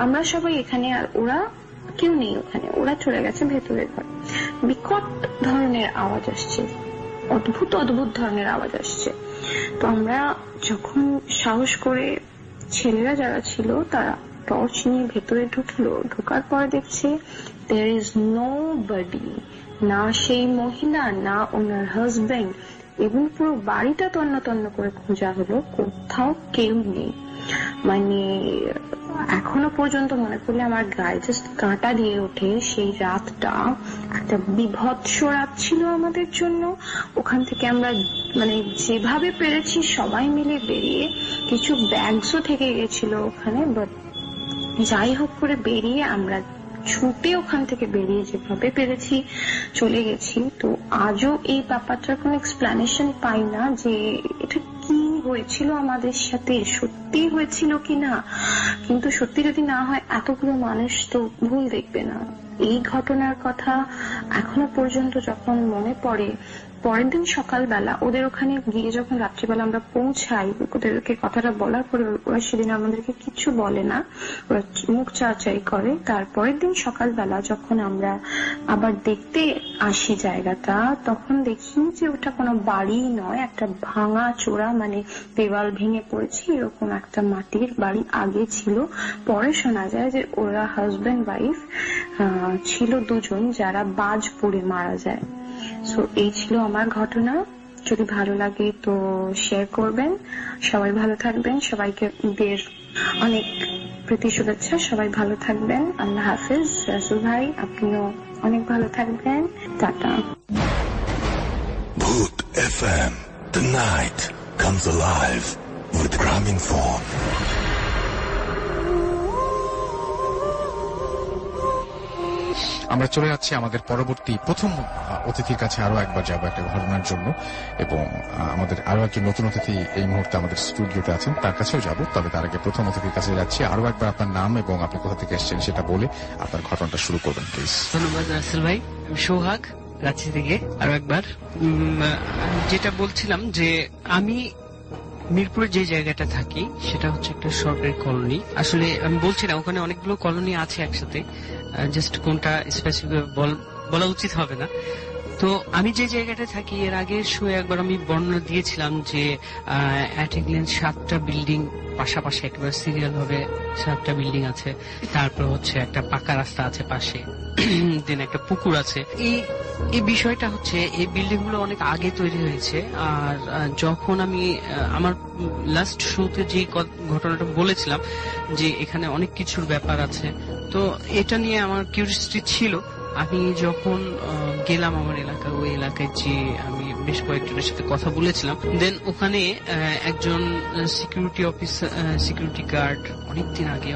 আমরা সবাই এখানে, আর ওরা কেউ নেই ওখানে, ওরা চলে গেছে ভেতরে ঘর। বিকট ধরনের আওয়াজ আসছে, অদ্ভুত ধরনের আওয়াজ আসছে। তো আমরা যখন সাহস করে, ছেলেরা যারা ছিল তারা টর্চ নিয়ে ভেতরে ঢুকলো। ঢোকার পরে দেখছে there is nobody, না সেই মহিলা, না ওনার হাজবেন্ড, এবং পুরো বাড়িটা তন্ন করে খোঁজা হলো, কোথাও কেউ নেই। মানে এখনো পর্যন্ত মনে করলে আমার গায়ে জাস্ট কাঁটা দিয়ে ওঠে। সেই রাতটা একটা বিভৎস রাত ছিল আমাদের জন্য। ওখান থেকে আমরা মানে যেভাবে পেরেছি সবাই মিলে বেরিয়ে, কিছু ব্যাগসও থেকে গেছিল ওখানে, বাট যাই হোক করে বেরিয়ে আমরা ছুটে ওখান থেকে বেরিয়ে যেভাবে পেরেছি চলে গেছি। তো আজও এই ব্যাপারটার কোনো এক্সপ্লেনেশন পাই না যে এটা কি হয়েছিল আমাদের সাথে, সত্যি হয়েছিল কিনা। কিন্তু সত্যি যদি না হয়, এতগুলো মানুষ তো ভুল দেখবে না। এই ঘটনার কথা এখনো পর্যন্ত যখন মনে পড়ে, পরের দিন সকালবেলা ওদের ওখানে গিয়ে যখন রাত্রিবেলা আমরা পৌঁছাই, ওদেরকে কথাটা বলার পরে ওরা সেদিন আমাদেরকে কিছু বলে না, ওরা মুখ চাচাই করে। তারপরের দিন সকালবেলা যখন আমরা আবার দেখতে আসি জায়গাটা, তখন দেখি যে ওটা কোনো বাড়ি নয়, একটা ভাঙা চোরা, মানে দেওয়াল ভেঙে পড়েছে এরকম একটা মাটির বাড়ি আগে ছিল। পরে শোনা যায় যে ওরা হাজবেন্ড ওয়াইফ ছিল দুজন, যারা বাজ পড়ে মারা যায়। সো এই ছিল আমার ঘটনা। যদি ভালো লাগে তো শেয়ার করবেন। সবাই ভালো থাকবেন, সবাইকে ঈদের অনেক প্রীতি শুভেচ্ছা। সবাই ভালো থাকবেন, আল্লাহ হাফিজ। রাসুল ভাই আপনিও অনেক ভালো থাকবেন, tata. Bhoot FM, the night comes alive with Grameenphone. আমরা চলে যাচ্ছি আমাদের পরবর্তী প্রথম অতিথির কাছে। আরো একবার যাবো একটা ঘটনার জন্য, এবং আমাদের আরো একজন নতুন অতিথি এই মুহূর্তে আমাদের স্টুডিওতে আছেন, তার কাছেও যাব। তবে তার আগে প্রথম অতিথির কাছে যাচ্ছি। আরো একবার আপনার নাম এবং আপনি কোথা থেকে এসেছেন সেটা বলে আপনার ঘটনাটা শুরু করবেন প্লিজ। ধন্যবাদ রাসেল ভাই। আমি সোহাগ, রাঁচি থেকে আরো একবার যেটা বলছিলাম যে আমি মিরপুরের যে জায়গাটা থাকি সেটা হচ্ছে একটা সরকারি কলোনি। আসলে আমি বলছি না, ওখানে অনেকগুলো কলোনি আছে একসাথে, জাস্ট কোনটা স্পেসিফিক বলা উচিত হবে না। তো আমি যে জায়গাটা থাকি এর আগের শোয়ে একবার আমি বর্ণনা দিয়েছিলাম যে অ্যাট এ গ্ল্যান্স 7টা বিল্ডিং পাশাপাশি একেবারে সিরিয়াল ভাবে 7টা বিল্ডিং আছে। তারপর হচ্ছে একটা পাকা রাস্তা আছে পাশে, দেন একটা পুকুর আছে। এই বিষয়টা হচ্ছে এই বিল্ডিং গুলো অনেক আগে তৈরি হয়েছে। আর যখন আমি আমার লাস্ট শোতে যে ঘটনাটা বলেছিলাম যে এখানে অনেক কিছুর ব্যাপার আছে, তো এটা নিয়ে আমার কিউরিওসিটি ছিল। আমি যখন গেলাম আমার এলাকায়, ওই এলাকায় যে আমি বেশ কয়েকজনের সাথে কথা বলেছিলাম, দেন ওখানে একজন সিকিউরিটি গার্ড অনেকদিন আগে,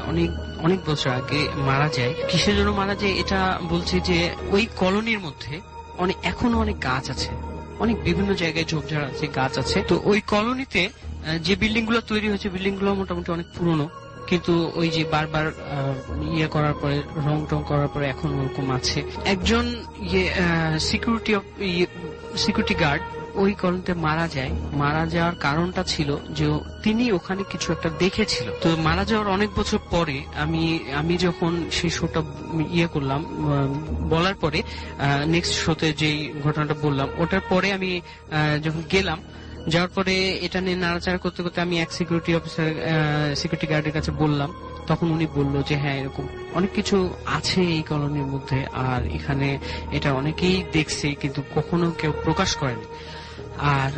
অনেক বছর আগে মারা যায়। কিসের জন্য মারা যায় এটা বলছে যে ওই কলোনির মধ্যে এখনো অনেক গাছ আছে, অনেক বিভিন্ন জায়গায় ঝোপঝাড় আছে, গাছ আছে। তো ওই কলোনিতে যে বিল্ডিং গুলো তৈরি হয়েছে, বিল্ডিং গুলো মোটামুটি অনেক পুরনো, কিন্তু ওই যে বারবার ইয়ে করার পরে, রং টং করার পরে এখন ওরকম আছে। একজন সিকিউরিটি গার্ড ওই কলোনিতে মারা যায়। মারা যাওয়ার কারণটা ছিল যে তিনি ওখানে কিছু একটা দেখেছিল। তো মারা যাওয়ার অনেক বছর পরে আমি যখন সেই শোটা ইয়ে করলাম, বলার পরে নেক্সট শোতে যে ঘটনাটা বললাম, ওটার পরে আমি যখন গেলাম, যাওয়ার পরে এটা নিয়ে নাড়াচাড়া করতে করতে আমি এক সিকিউরিটি গার্ডের কাছে বললাম। তখন উনি বললো যে হ্যাঁ, এরকম অনেক কিছু আছে এই কলোনির মধ্যে, আর এখানে এটা অনেকেই দেখছে কিন্তু কখনো কেউ প্রকাশ করেনি। আর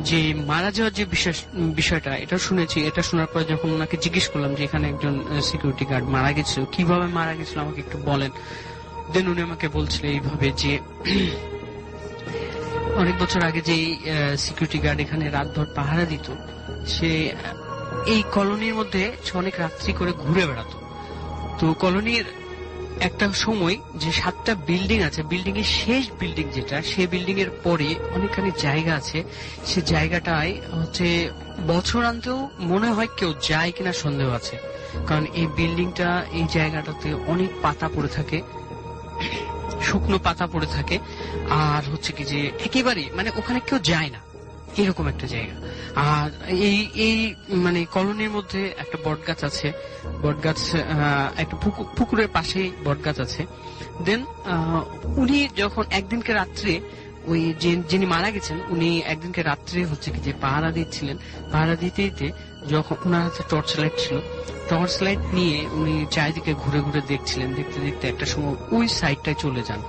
যে মারা যাওয়ার যে বিষয়টা, এটা শুনেছি। এটা শোনার পর যখন ওনাকে জিজ্ঞেস করলাম যে এখানে একজন সিকিউরিটি গার্ড মারা গেছিল, কিভাবে মারা গেছিল আমাকে একটু বলেন, দেন উনি আমাকে বলছিলেন এইভাবে যে অনেক বছর আগে যে সিকিউরিটি গার্ড এখানে রাতভর পাহারা দিত, সে এই কলোনির মধ্যে অনেক রাত্রি করে ঘুরে বেড়াতো। তো কলোনির একটা সময় যে 7টা বিল্ডিং আছে, বিল্ডিং এর শেষ বিল্ডিং যেটা, সেই বিল্ডিং এর পরে অনেকখানি জায়গা আছে। সে জায়গাটায় হচ্ছে বছরান্তেও মনে হয় কেউ যায় কিনা সন্দেহ আছে, কারণ এই বিল্ডিংটা, এই জায়গাটাতে অনেক পাতা পড়ে থাকে, শুকনো পাতা পড়ে থাকে। আর হচ্ছে কি যে একেবারে মানে ওখানে কেউ যায় না, এরকম একটা জায়গা। আর এই মানে কলোনির মধ্যে একটা বট গাছ আছে, বট গাছ একটা পুকুরের পাশেই বট গাছ আছে। দেন উনি যখন একদিনকে রাত্রে, ওই যিনি মারা গেছেন উনি একদিনকে রাত্রে হচ্ছে কি যে পাহারা দিচ্ছিলেন, পাহারা দিতে দিতে যখন ওনার হাতে টর্চ লাইট ছিল, টর্চ লাইট নিয়ে উনি চারিদিকে ঘুরে ঘুরে দেখছিলেন। দেখতে দেখতে একটা সময় ওই সাইডটায় চলে যান।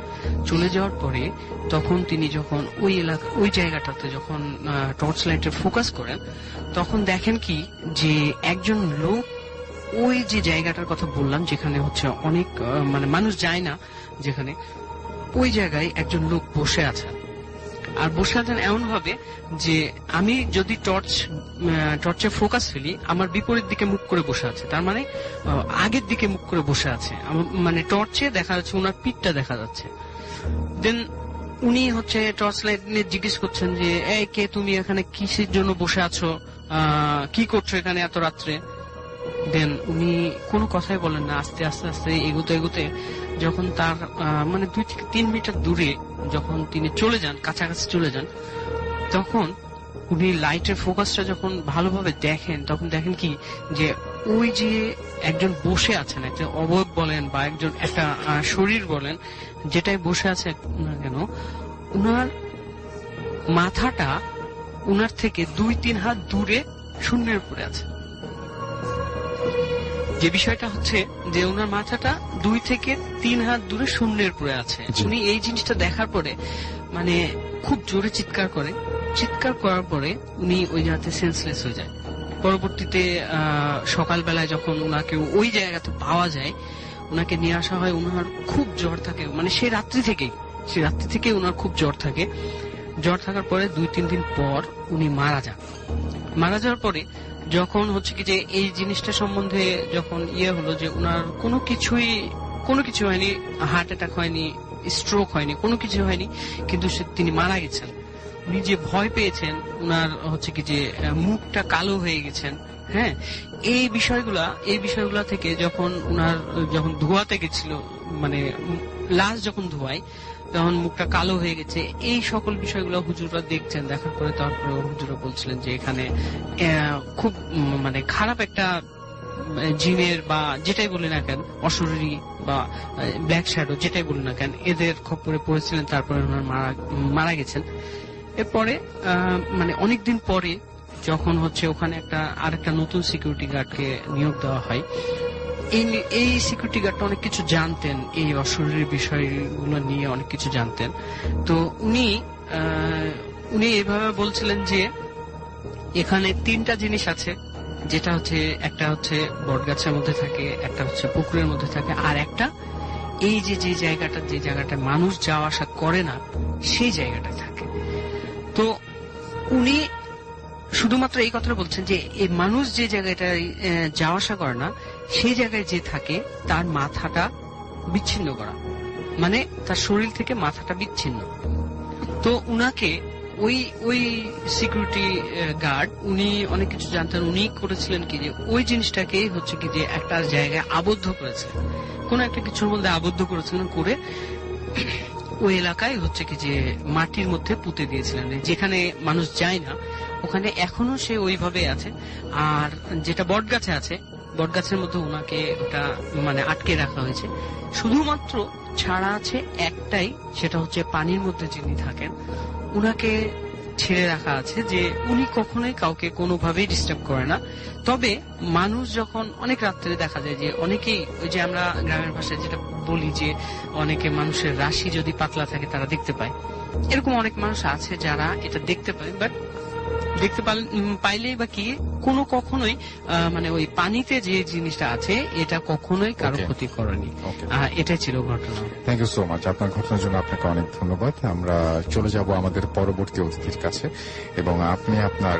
চলে যাওয়ার পরে তখন তিনি যখন ওই জায়গাটাতে যখন টর্চ লাইটে ফোকাস করেন, তখন দেখেন কি যে একজন লোক ওই যে জায়গাটার কথা বললাম যেখানে হচ্ছে অনেক মানে মানুষ যায় না, যেখানে ওই জায়গায় একজন লোক বসে আছেন। আর বসে আছেন এমন ভাবে যে আমি যদি টর্চে ফোকাস ফেলি, আমার বিপরীত দিকে মুখ করে বসে আছে, তার মানে আগের দিকে মুখ করে বসে আছে। মানে টর্চে দেখা যাচ্ছে ওনার পিঠটা দেখা যাচ্ছে। দেন উনি হচ্ছে টর্চ লাইট নিয়ে জিজ্ঞেস করছেন যে এই কে তুমি, এখানে কিসের জন্য বসে আছো, কি করছো এখানে এত রাত্রে? দেন উনি কোনো কথাই বলেন না। আস্তে আস্তে আস্তে এগোতে এগোতে যখন তার মানে 2 থেকে 3 মিটার দূরে যখন তিনি চলে যান, কাছাকাছি চলে যান, তখন উনি লাইটের ফোকাসটা যখন ভালোভাবে দেখেন, তখন দেখেন কি যে ওই যে একজন বসে আছেন, একটা অবয়ব বলেন বা একজন একটা শরীর বলেন, যেটাই বসে আছে না কেন, উনার মাথাটা উনার থেকে 2-3 হাত দূরে শূন্যের উপরে আছে। যে বিষয়টা হচ্ছে যে ওনার মাথাটা 2 থেকে 3 হাত দূরে শূন্যের উপরে আছে। উনি এই জিনিসটা দেখার পরে মানে খুব জোরে চিৎকার করার পরে উনি ওই জায়গাতে সেন্সলেস হয়ে যায়। পরবর্তীতে সকালবেলায় যখন ওনাকে ওই জায়গাতে পাওয়া যায়, ওনাকে নিয়ে আসা হয়। ওনার খুব জ্বর থাকে, মানে সেই রাত্রি থেকে ওনার খুব জ্বর থাকে। জ্বর থাকার পরে 2-3 দিন পর উনি মারা যান। মারা যাওয়ার পরে যখন হচ্ছে কি যে এই জিনিসটা সম্বন্ধে যখন হলো যে ওনার কোনো কিছু হয়নি, হার্ট অ্যাটাক হয়নি, স্ট্রোক হয়নি, কোনো কিছু হয়নি, কিন্তু তিনি মারা গেছেন। উনি যে ভয় পেয়েছেন, উনার হচ্ছে কি যে মুখটা কালো হয়ে গেছেন, হ্যাঁ, এই বিষয়গুলা থেকে যখন ধোয়াতে গেছিল মানে লাশ যখন ধোয়ায় তখন মুখটা কালো হয়ে গেছে, এই সকল বিষয়গুলো হুজুররা দেখছেন। দেখার পরে তারপরে হুজুররা বলছিলেন যে এখানে খুব মানে খারাপ একটা জিনের বা যেটাই বলি না কেন, অশরীরী বা ব্ল্যাক শ্যাডো যেটাই বলি না কেন, এদের খপ্পরে পড়েছিলেন। তারপরে ওনার মারা গেছেন। এরপরে মানে অনেকদিন পরে যখন হচ্ছে ওখানে আরেকটা নতুন সিকিউরিটি গার্ডকে নিয়োগ দেওয়া হয়, এই সিকিউরিটি গার্ডটা অনেক কিছু জানতেন, এই অশরীরী বিষয়গুলো নিয়ে অনেক কিছু জানতেন। তো উনি এভাবে বলছিলেন যে এখানে 3টা জিনিস আছে, যেটা হচ্ছে একটা হচ্ছে বটগাছের মধ্যে থাকে, একটা হচ্ছে পুকুরের মধ্যে থাকে, আর একটা এই যে জায়গাটা মানুষ যাওয়া আসা করে না সেই জায়গাটা থাকে। তো উনি শুধুমাত্র এই কথাটা বলছেন যে এই মানুষ যে জায়গাটায় যাওয়া আসা করে না সেই জায়গায় যে থাকে তার মাথাটা বিচ্ছিন্ন করা, মানে তার শরীর থেকে মাথাটা বিচ্ছিন্ন। তো উনাকে ওই সিকিউরিটি গার্ড উনি অনেক কিছু জানতেন। উনি করেছিলেন কি যে ওই জিনিসটাকে হচ্ছে কি যে একটা জায়গায় আবদ্ধ করেছিলেন, কোন একটা কিছুর মধ্যে আবদ্ধ করেছিলেন, করে ওই এলাকায় হচ্ছে কি যে মাটির মধ্যে পুঁতে দিয়েছিলেন, যেখানে মানুষ যায় না ওখানে এখনো সে ওইভাবে আছে। আর যেটা বটগাছে আছে, বটগাছের মধ্যে ওনাকে ওটা মানে আটকে রাখা হয়েছে। শুধুমাত্র ছাড়া আছে একটাই, সেটা হচ্ছে পানির মধ্যে যিনি থাকেন উনাকে ছেড়ে রাখা আছে, যে উনি কখনোই কাউকে কোনোভাবেই ডিস্টার্ব করে না। তবে মানুষ যখন অনেক রাত্রে দেখা যায় যে অনেকেই, ওই যে আমরা গ্রামের ভাষায় যেটা বলি যে অনেকে মানুষের রাশি যদি পাতলা থাকে তারা দেখতে পায়, এরকম অনেক মানুষ আছে যারা এটা দেখতে পায়, বাট দেখতে পাইলেই বা কি কখনোই মানে ওই পানিতে যে জিনিসটা আছে এটা কখনোই কারো ক্ষতি করেনি। এটাই ছিল ঘটনা। Thank you so much. আপনার ঘটনার জন্য আপনাকে অনেক ধন্যবাদ। আমরা চলে যাব আমাদের পরবর্তী অতিথির কাছে, এবং আপনি আপনার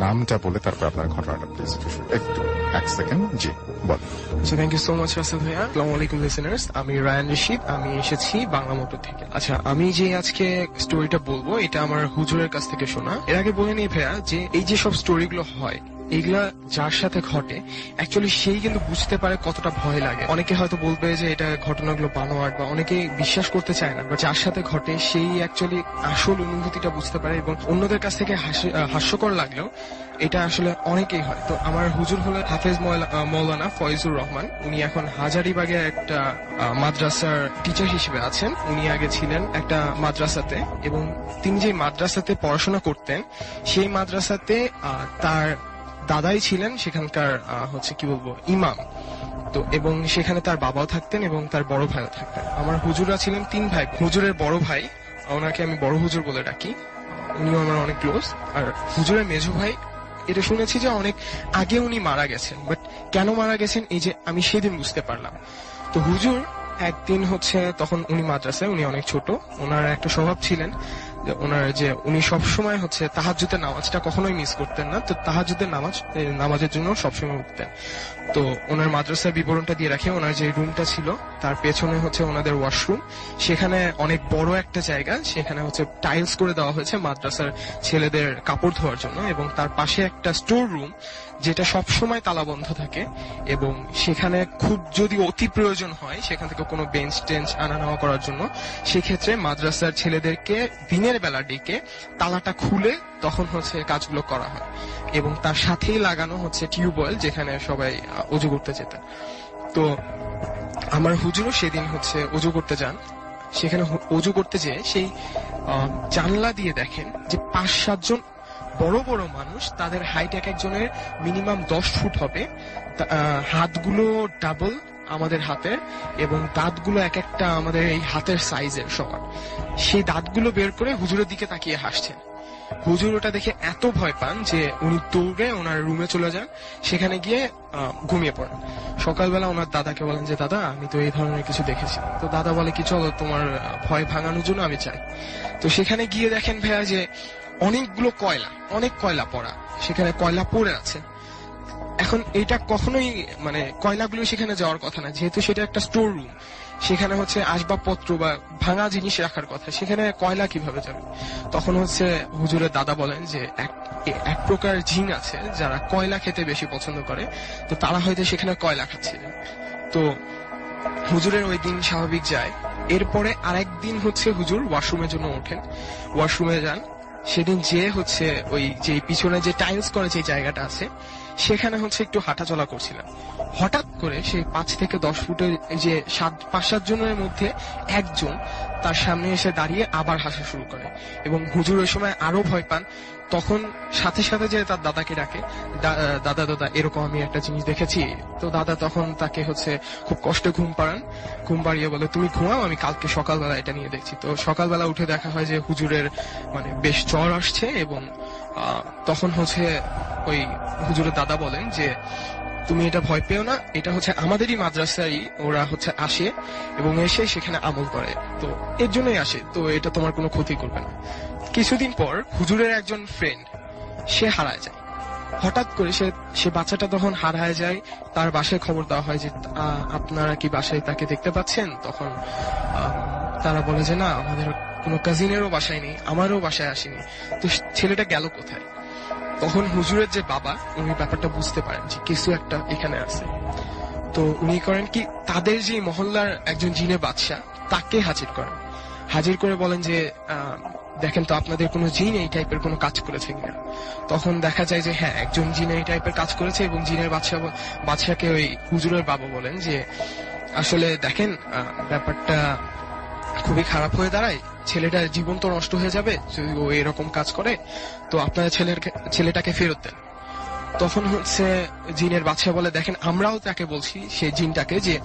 নামটা বলে তারপর আপনার ঘটনাটা প্লিজ একটু 1 সেকেন্ড। জি বল। আচ্ছা, thank you so much Rasel ভাইয়া। আসসালামু আলাইকুম লিসেনার্স, আমি রায়ান রশিদ, আমি এসেছি বাংলা মোটর থেকে। আচ্ছা, আমি যে আজকে স্টোরিটা বলবো এটা আমার হুজুরের কাছ থেকে শোনা। এর আগে বলে নিই ভাইয়া যে এই যে সব স্টোরিগুলো হয় এগুলা যার সাথে ঘটে অ্যাকচুয়ালি সেই কিন্তু বুঝতে পারে কতটা ভয় লাগে। অনেকে হয়তো বলবে যে এটা ঘটনাগুলো বানোয়াট, বা অনেকে বিশ্বাস করতে চায় না, বা যার সাথে ঘটে সেই অ্যাকচুয়ালি আসল অনুভূতিটা বুঝতে পারে, এবং অন্যদের কাছ থেকে হাস্যকর লাগলেও এটা আসলে অনেকেই হয়। তো আমার হুজুর হলেন হাফেজ মৌলানা ফয়জুর রহমান। উনি এখন হাজারিবাগে একটা মাদ্রাসার টিচার হিসেবে আছেন। উনি আগে ছিলেন একটা মাদ্রাসাতে, এবং তিনি যে মাদ্রাসাতে পড়াশোনা করতেন সেই মাদ্রাসাতে তার দাদাই ছিলেন সেখানকার হচ্ছে কি বলবো ইমাম। তো এবং সেখানে তার বাবাও থাকতেন এবং তার বড় ভাইও থাকতেন। আমার হুজুররা ছিলেন 3 ভাই। হুজুরের বড় ভাই, ওনাকে আমি বড় হুজুর বলে ডাকি, উনিও আমার অনেক ক্লোজ। আর হুজুরের মেজো ভাই, এটা শুনেছি যে অনেক আগে উনি মারা গেছেন, বাট কেন মারা গেছেন এই যে আমি সেদিন বুঝতে পারলাম। তো হুজুর একদিন হচ্ছে, তখন উনি মাদ্রাসায়, উনি অনেক ছোট, ওনার একটা স্বভাব ছিলেন উনি সবসময় হচ্ছে তাহাজ্জুদের নামাজটা কখনোই মিস করতেন না। তো তাহাজ্জুদের নামাজের জন্য সবসময় উঠতেন। তো ওনার মাদ্রাসার বিবরণটা দিয়ে রাখি, ওনার যে রুমটা ছিল তার পেছনে হচ্ছে ওনাদের ওয়াশরুম, সেখানে অনেক বড় একটা জায়গা, সেখানে হচ্ছে টাইলস করে দেওয়া হয়েছে মাদ্রাসার ছেলেদের কাপড় ধোয়ার জন্য, এবং তার পাশে একটা স্টোর রুম যেটা সবসময় তালাবন্ধ থাকে, এবং সেখানে খুব যদি অতি প্রয়োজন হয় সেখান থেকে কোনো বেঞ্চ টেঞ্চ আনা নেওয়া করার জন্য, সেক্ষেত্রে মাদ্রাসার ছেলেদেরকে দিনের বেলা ডেকে তালাটা খুলে তখন হচ্ছে কাজগুলো করা হয়। এবং তার সাথেই লাগানো হচ্ছে টিউবওয়েল, যেখানে সবাই অজু করতে যেতেন। তো আমার হুজুরও সেদিন হচ্ছে অজু করতে যান। সেখানে অজু করতে যেয়ে সেই জানলা দিয়ে দেখেন যে 5-7 জন বড় বড় মানুষ, তাদের হাইট এক একজনের মিনিমাম 10 ফুট হবে, হাতগুলো ডাবল আমাদের হাতের, এবং দাঁতগুলো এক একটা আমাদের এই হাতের সাইজের সমান। সেই দাঁতগুলো বের করে হুজুরের দিকে তাকিয়ে হাসছেন। হুজুর ওটা দেখে এত ভয় পান যে উনি দৌড়ে ওনার রুমে চলে যান, সেখানে গিয়ে ঘুমিয়ে পড়েন। সকালবেলা ওনার দাদাকে বলেন যে দাদা, আমি তো এই ধরনের কিছু দেখেছি। তো দাদা বলে কি চলো তোমার ভয় ভাঙানোর জন্য আমি চাই। তো সেখানে গিয়ে দেখেন ভাইয়া যে অনেকগুলো অনেক কয়লা পড়া, সেখানে কয়লা পড়ে আছে। এখন এটা কখনোই মানে কয়লাগুলো সেখানে যাওয়ার কথা না, যেহেতু সেটা একটা স্টোর রুম, সেখানে হচ্ছে আসবাবপত্র বা ভাঙা জিনিস রাখার কথা, সেখানে কয়লা কিভাবে যাবে? তখন হচ্ছে হুজুরের দাদা বলেন যে এক প্রকার জিন আছে যারা কয়লা খেতে বেশি পছন্দ করে, তো তারা হয়তো সেখানে কয়লা খাচ্ছিলেন। তো হুজুরের ওই দিন স্বাভাবিক যায়। এরপরে আরেকদিন হচ্ছে হুজুর ওয়াশরুমের জন্য ওঠেন, ওয়াশরুমে যান। সেদিন যে হচ্ছে ওই যে পিছনে যে টাইলস করে যে জায়গাটা আছে সেখানে হচ্ছে একটু হাঁটাচলা করছিলেন। হঠাৎ করে সেই 5 থেকে 10 ফুটের যে 5-7 জনের মধ্যে একজন তার সামনে এসে দাঁড়িয়ে আবার হাসা শুরু করে এবং হুজুর ওই সময় আরো ভয় পান। তখন সাথে সাথে যে তার দাদাকে ডাকে, দাদা দাদা এরকম আমি একটা জিনিস দেখেছি। তো দাদা তখন তাকে হচ্ছে খুব কষ্টে ঘুম পাড়ান, ঘুম পাড়িয়ে বলে তুমি ঘুমাও, আমি কালকে সকালবেলা এটা নিয়ে দেখছি। তো সকালবেলা উঠে দেখা হয় যে হুজুরের মানে বেশ জ্বর আসছে এবং তখন হচ্ছে ওই হুজুরের দাদা বলেন যে তুমি এটা ভয় পেও না, এটা হচ্ছে আমাদেরই মাদ্রাসায় ওরা হচ্ছে আসে এবং এসে সেখানে আমল করে, তো এর জন্যই আসে, তো এটা তোমার কোনো ক্ষতি করবে না। কিছুদিন পর হুজুরের একজন ফ্রেন্ড সে হারায় যায়। হঠাৎ করে সে বাচ্চাটা তখন হারায় যায়। তার বাসায় খবর দেওয়া হয় যে আপনারা কি বাসায় তাকে দেখতে পাচ্ছেন? তখন তারা বলে যে না, আমাদের কোনো কাজিনেরও বাসায় নেই, আমারও বাসায় আসেনি, তো ছেলেটা গেল কোথায়? তখন হুজুরের যে বাবা উনি ব্যাপারটা বুঝতে পারেন যে কিছু একটা এখানে আছে। তো উনি করেন কি, তাদের যে মহল্লার একজন জিনে বাদশাহ তাকে হাজির করেন। হাজির করে বলেন যে দেখেন তো আপনাদের কোনো জিন এই টাইপের কোনো কাজ করেছে কিনা। তখন দেখা যায় যে হ্যাঁ, একজন জিন এই টাইপের কাজ করেছে এবং জিনের বাদশাকে ওই হুজুরের বাবা বলেন যে আসলে দেখেন ব্যাপারটা খুবই খারাপ হয়ে দাঁড়ায়, ছেলেটার জীবন তো নষ্ট হয়ে যাবে যদি ও এরকম কাজ করে, তো আপনারা ছেলেটাকে ফেরত দেন। তখন হচ্ছে জিনের বাদশা বলে দেখেন আমরাও তাকে বলছি, সেই জিনটাকে, যে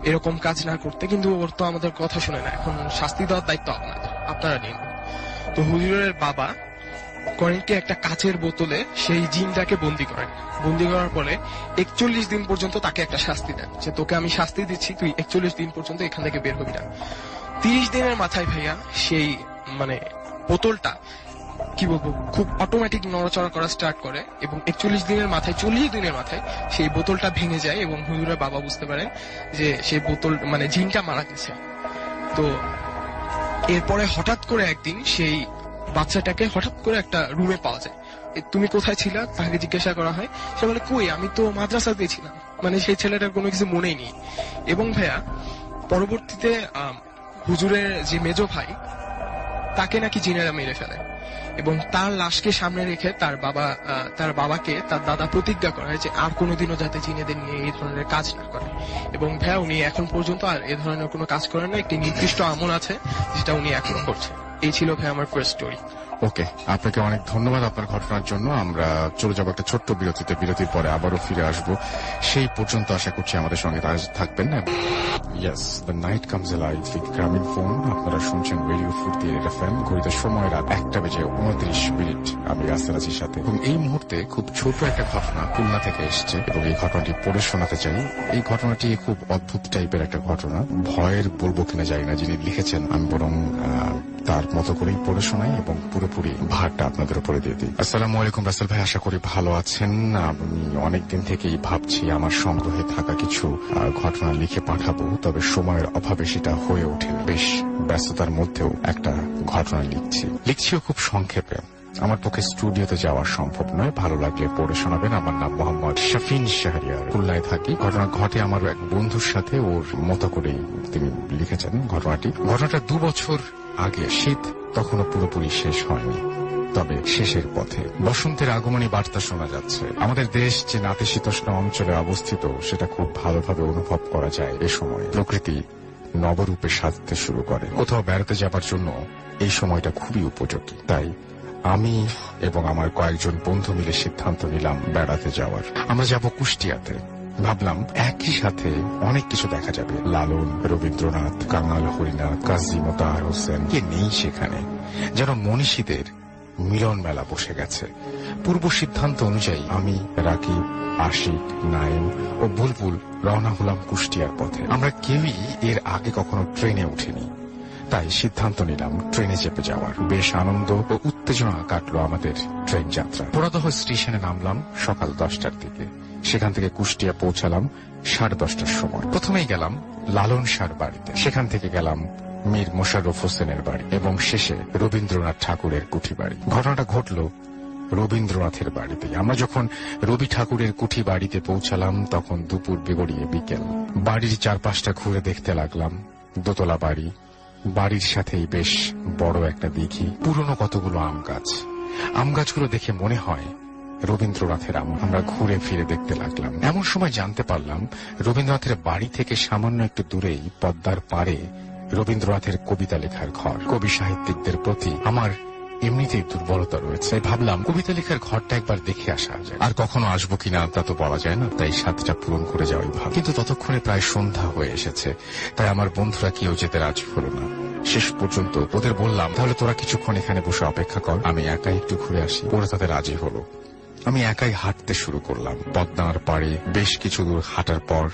এরকম কাজ না করতে, কিন্তু ওর তো আমাদের কথা শুনে না, এখন শাস্তি দেওয়ার দায়িত্ব আপনারা নিন। তো হুজুরের বাবা করেন কি, একটা কাচের বোতলে সেই জিনটাকে বন্দি করেন। বন্দি করার পরে 41 দিন পর্যন্ত তাকে একটা শাস্তি দেন যে তোকে আমি শাস্তি দিচ্ছি, তুই 41 দিন পর্যন্ত এখান থেকে বের হবি না। 30 দিনের মাথায় ভাইয়া সেই মানে বোতলটা কি বলবো খুব অটোমেটিক নড়াচড়া করা স্টার্ট করে এবং 41 দিনের মাথায় 40 দিনের মাথায় সেই বোতলটা ভেঙে যায় এবং হুজুরের বাবা বুঝতে পারেন যে সেই বোতল মানে জিনটা মারা গেছে। তো এরপরে হঠাৎ করে একদিন সেই বাচ্চাটাকে হঠাৎ করে একটা রুমে পাওয়া যায়। তুমি কোথায় ছিলা তাকে জিজ্ঞাসা করা হয়, সে বলে কই আমি তো মাদ্রাসাতে ছিলাম। মানে সেই ছেলেটার কোনো কিছু মনেই নেই। এবং ভাইয়া পরবর্তীতে হুজুরের যে মেজো ভাই তাকে নাকি জিনেরা মেরে ফেলে এবং তার লাশকে সামনে রেখে তার বাবাকে তার দাদা প্রতিজ্ঞা করায় যে আর কোনোদিনও যাতে জিনেদের নিয়ে এই ধরনের কাজ না করে। এবং ভাইয়া উনি এখন পর্যন্ত আর এ ধরনের কোনো কাজ করেন না, একটি নির্দিষ্ট আমল আছে যেটা উনি এখন করছে। এই ছিল ভাই আমার ফার্স্ট স্টোরি। ওকে, আপনাকে অনেক ধন্যবাদ আপনার ঘটনার জন্য। আমরা চলে যাবো একটা ছোট্ট বিরতিতে, বিরতির পরে আবারও ফিরে আসবো। সেই পর্যন্ত আশা করছি আমাদের সঙ্গে থাকবেন না। Yes, the night comes alive with গ্রামীণ ফোন। আপনারা শুনছেন রেডিও ফুর্তি এফএম। ঘড়িতে সময় রাত 1:29। আমি রাস্তারাজির সাথে, এবং এই মুহূর্তে খুব ছোট একটা ঘটনা খুলনা থেকে এসছে এবং এই ঘটনাটি পড়ে শোনাতে চাই। এই ঘটনাটি খুব অদ্ভুত টাইপের একটা ঘটনা, ভয়ের বলবো কিনা জানি না যিনি লিখেছেন, আমি বরং তার মতো করেই পড়ে শোনাই এবং পুরোপুরি ভারটা আপনাদের উপরে দিয়ে দিই। আসসালামু আলাইকুম রাসেল ভাই, আশা করি ভালো আছেন। আমি অনেকদিন থেকেই ভাবছি আমার সংগ্রহে থাকা কিছু ঘটনা লিখে পাঠাবো, তবে সময়ের অভাবে সেটা হয়ে ওঠে। বেশ ব্যস্ততার মধ্যেও একটা ঘটনা লিখছিও খুব সংক্ষেপে। আমার পক্ষে স্টুডিওতে যাওয়া সম্ভব নয়, ভালো লাগলে পড়ে শোনাবেন। আমার নাম মোহাম্মদ শাফিন শাহরিয়ার, খুলনায় থাকি। ঘটনা ঘটে আমার এক বন্ধুর সাথে, ওর মতো করেই তিনি লিখেছেন ঘটনাটা 2 বছর আগে। শীত তখনও পুরোপুরি শেষ হয়নি, তবে শেষের পথে। বসন্তের আগমনী বার্তা শোনা যাচ্ছে। আমাদের দেশ যে নাতিশীতোষ্ণ অঞ্চলে অবস্থিত সেটা খুব ভালোভাবে অনুভব করা যায়। এ সময় প্রকৃতি নবরূপে সাজতে শুরু করে। কোথাও বেড়াতে যাবার জন্য এই সময়টা খুবই উপযোগী। তাই আমি এবং আমার কয়েকজন বন্ধু মিলে সিদ্ধান্ত নিলাম বেড়াতে যাওয়ার। আমরা যাব কুষ্টিয়াতে। ভাবলাম একই সাথে অনেক কিছু দেখা যাবে। লালন, রবীন্দ্রনাথ, কাঙাল হরিনাথ, কাজী মোতাহার হোসেন, কে নেই সেখানে। যেন মনীষীদের মিলন মেলা বসে গেছে। পূর্ব সিদ্ধান্ত অনুযায়ী আমি, রাকিব, আশিক, নাইম ও বুলবুল রওনা হলাম কুষ্টিয়ার পথে। আমরা কেউই এর আগে কখনো ট্রেনে উঠিনি, তাই সিদ্ধান্ত নিলাম ট্রেনে চেপে যাওয়ার। বেশ আনন্দ ও উত্তেজনা কাটলো আমাদের ট্রেন যাত্রা। পোড়াদহ স্টেশনে নামলাম সকাল 10টার দিকে। সেখান থেকে কুষ্টিয়া পৌঁছালাম 10:30টার সময়। প্রথমেই গেলাম লালন শাহর বাড়িতে, সেখান থেকে গেলাম মীর মোশাররফ হোসেনের বাড়ি এবং শেষে রবীন্দ্রনাথ ঠাকুরের কুঠি বাড়ি। ঘটনাটা ঘটল রবীন্দ্রনাথের বাড়িতে। আমরা যখন রবি ঠাকুরের কুঠি বাড়িতে পৌঁছালাম তখন দুপুর গড়িয়ে বিকেল। বাড়ির চারপাশটা ঘুরে দেখতে লাগলাম। দোতলা বাড়ি, বাড়ির সাথেই বেশ বড় একটা দিঘি, পুরনো কতগুলো আম গাছ। আম গাছগুলো দেখে মনে হয় রবীন্দ্রনাথের আম। আমরা ঘুরে ফিরে দেখতে লাগলাম। এমন সময় জানতে পারলাম রবীন্দ্রনাথের বাড়ি থেকে সামান্য একটু দূরেই পদ্মার পাড়ে রবীন্দ্রনাথের কবিতা লেখার ঘর। কবি সাহিত্যিকদের প্রতি আমার এমনিতেই দুর্বলতা রয়েছে। ভাবলাম কবিতা লেখার ঘরটা একবার দেখে আসা যায়। আর কখনো আসবো কিনা তা তো বলা যায় না, তাই সাতটা পূরণ করে যাওয়াই ভালো। কিন্তু ততক্ষণে প্রায় সন্ধ্যা হয়ে এসেছে, তাই আমার বন্ধুরা কেউ যেতে রাজি হলো না। শেষ পর্যন্ত ওদের বললাম, তাহলে তোরা কিছুক্ষণ এখানে বসে অপেক্ষা কর, আমি একাই একটু ঘুরে আসি। ওরা তাতে রাজি হলো। আমি একাই হাঁটতে শুরু করলাম। পদ্মার পাড়ে বেশ কিছু দূর হাঁটার পর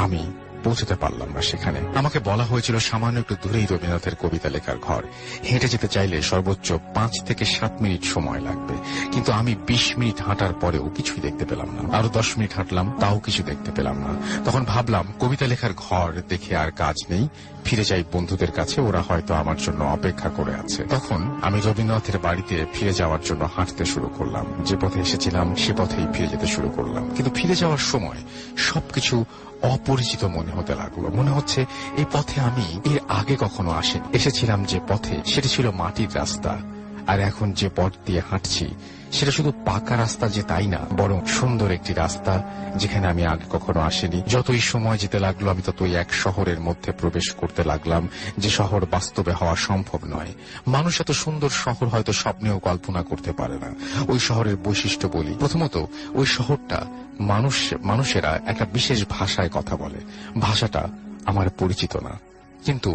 আমি পৌঁছতে পারলাম না সেখানে। আমাকে বলা হয়েছিল সামান্য একটু দূরেই রবীন্দ্রনাথের কবিতা লেখার ঘর। হেঁটে যেতে চাইলে সর্বোচ্চ 5 থেকে 7 মিনিট সময় লাগবে, কিন্তু আমি 20 মিনিট হাঁটার পরেও কিছুই দেখতে পেলাম না। আরো 10 মিনিট হাঁটলাম, তাও কিছু দেখতে পেলাম না। তখন ভাবলাম কবিতা লেখার ঘর দেখে আর কাজ নেই, ফিরে যাই বন্ধুদের কাছে, ওরা হয়তো আমার জন্য অপেক্ষা করে আছে। তখন আমি রবীন্দ্রনাথের বাড়িতে ফিরে যাওয়ার জন্য হাঁটতে শুরু করলাম। যে পথে এসেছিলাম সে পথেই ফিরে যেতে শুরু করলাম, কিন্তু ফিরে যাওয়ার সময় সবকিছু অপরিচিত মনে হতে লাগলো। মনে হচ্ছে এই পথে আমি এর আগে কখনো আসিনি। এসেছিলাম যে পথে সেটা ছিল মাটির রাস্তা, আর এখন যে পথ দিয়ে হাঁটছি সেটা শুধু পাকা রাস্তা যে তাই না, বরং সুন্দর একটি রাস্তা যেখানে আমি আগে কখনো আসিনি। যতই সময় যেতে লাগলো আমি ততই এক শহরের মধ্যে প্রবেশ করতে লাগলাম, যে শহর বাস্তবে হওয়া সম্ভব নয়। মানুষ এত সুন্দর শহর হয়তো স্বপ্নেও কল্পনা করতে পারে না। ওই শহরের বৈশিষ্ট্য বলি, প্রথমত ওই শহরটা মানুষেরা একটা বিশেষ ভাষায় কথা বলে। ভাষাটা আমার পরিচিত না, কিন্তু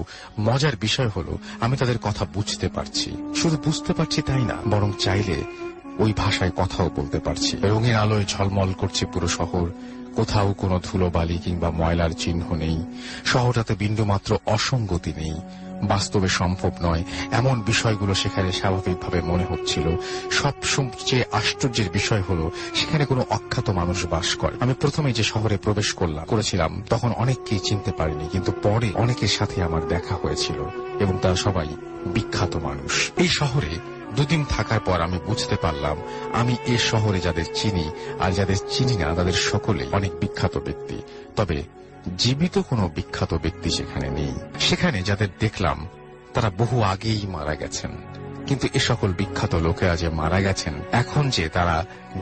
মজার বিষয় হলো আমি তাদের কথা বুঝতে পারছি। শুধু বুঝতে পারছি তাই না, বরং চাইলে ওই ভাষায় কথাও বলতে পারছি। রঙিন আলোয় ঝলমল করছে পুরো শহর, কোথাও কোনো ধুলোবালি কিংবা ময়লার চিহ্ন নেই। শহরটাতে বিন্দুমাত্র অসঙ্গতি নেই, বাস্তবে সম্ভব নয় এমন বিষয়গুলো সেখানে স্বাভাবিকভাবে মনে হচ্ছিল। সবচেয়ে আশ্চর্যের বিষয় হলো সেখানে কোনো অখ্যাত মানুষ বাস করে। আমি প্রথমে যে শহরে প্রবেশ করেছিলাম তখন অনেককেই চিনতে পারিনি, কিন্তু পরে অনেকের সাথে আমার দেখা হয়েছিল এবং তারা সবাই বিখ্যাত মানুষ। এই শহরে 2 দিন থাকার পর আমি বুঝতে পারলাম আমি এ শহরে যাদের চিনি আর যাদের চিনি না তাদের সকলেই অনেক বিখ্যাত ব্যক্তি, তবে জীবিত কোনো বিখ্যাত ব্যক্তি সেখানে নেই। সেখানে যাদের দেখলাম তারা বহু আগেই মারা গেছেন, কিন্তু এ সকল বিখ্যাত লোকেরা যে মারা গেছেন, এখন যে তারা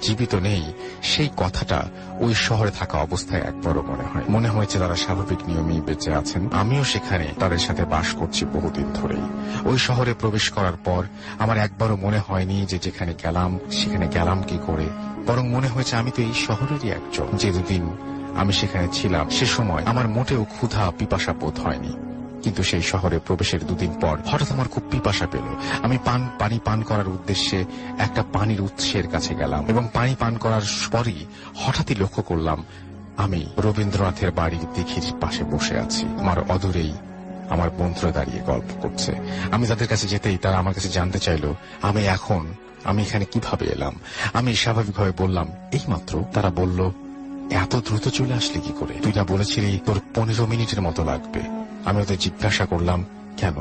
জীবিত নেই, সেই কথাটা ওই শহরে থাকা অবস্থায় একবারও মনে হয়েছে তারা স্বাভাবিক নিয়মেই বেঁচে আছেন। আমিও সেখানে তাদের সাথে বাস করছি বহুদিন ধরেই। ওই শহরে প্রবেশ করার পর আমার একবারও মনে হয়নি যে যেখানে গেলাম সেখানে গেলাম কি করে, বরং মনে হয়েছে আমি তো এই শহরেরই একজন। যে 2 দিন আমি সেখানে ছিলাম সে সময় আমার মোটেও ক্ষুধা পিপাসা বোধ হয়নি, কিন্তু সেই শহরে প্রবেশের 2 দিন পর হঠাৎ আমার খুব পিপাসা পেল। আমি পানি পান করার উদ্দেশ্যে একটা পানির উৎসের কাছে গেলাম এবং পানি পান করার পরই হঠাৎই লক্ষ্য করলাম আমি রবীন্দ্রনাথের বাড়ির দিঘির পাশে বসে আছি। আমার অদূরেই আমার বন্ধুরা দাঁড়িয়ে গল্প করছে। আমি তাদের কাছে যেতেই তারা আমার কাছে জানতে চাইল আমি এখানে কিভাবে এলাম। আমি স্বাভাবিকভাবে বললাম এইমাত্র। তারা বলল, এত দ্রুত চলে আসলি কি করে? তুই না বলেছিলি তোর 15 মিনিটের মতো লাগবে। আমি ওদের জিজ্ঞাসা করলাম কেন,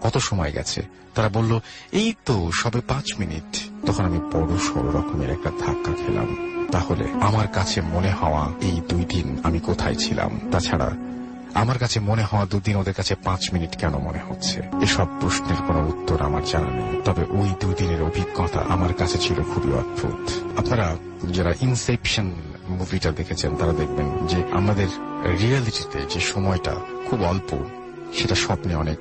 কত সময় গেছে? তারা বলল এই তো সবে 5 মিনিট। তখন আমি বড় সড় রকমের একটা ধাক্কা খেলাম। তাহলে আমার কাছে মনে হওয়া এই 2 দিন আমি কোথায় ছিলাম? তাছাড়া আমার কাছে মনে হওয়া 2 দিন ওদের কাছে 5 মিনিট কেন মনে হচ্ছে? এসব প্রশ্নের কোনো উত্তর আমার জানা নেই, তবে ওই 2 দিনের অভিজ্ঞতা আমার কাছে ছিল খুবই অদ্ভুত। আপনারা যারা ইনসেপশন মুভিটা দেখেছেন তারা দেখবেন যে আমাদের রিয়েলিটিতে যে সময়টা খুব অল্প, সেটা স্বপ্নে অনেক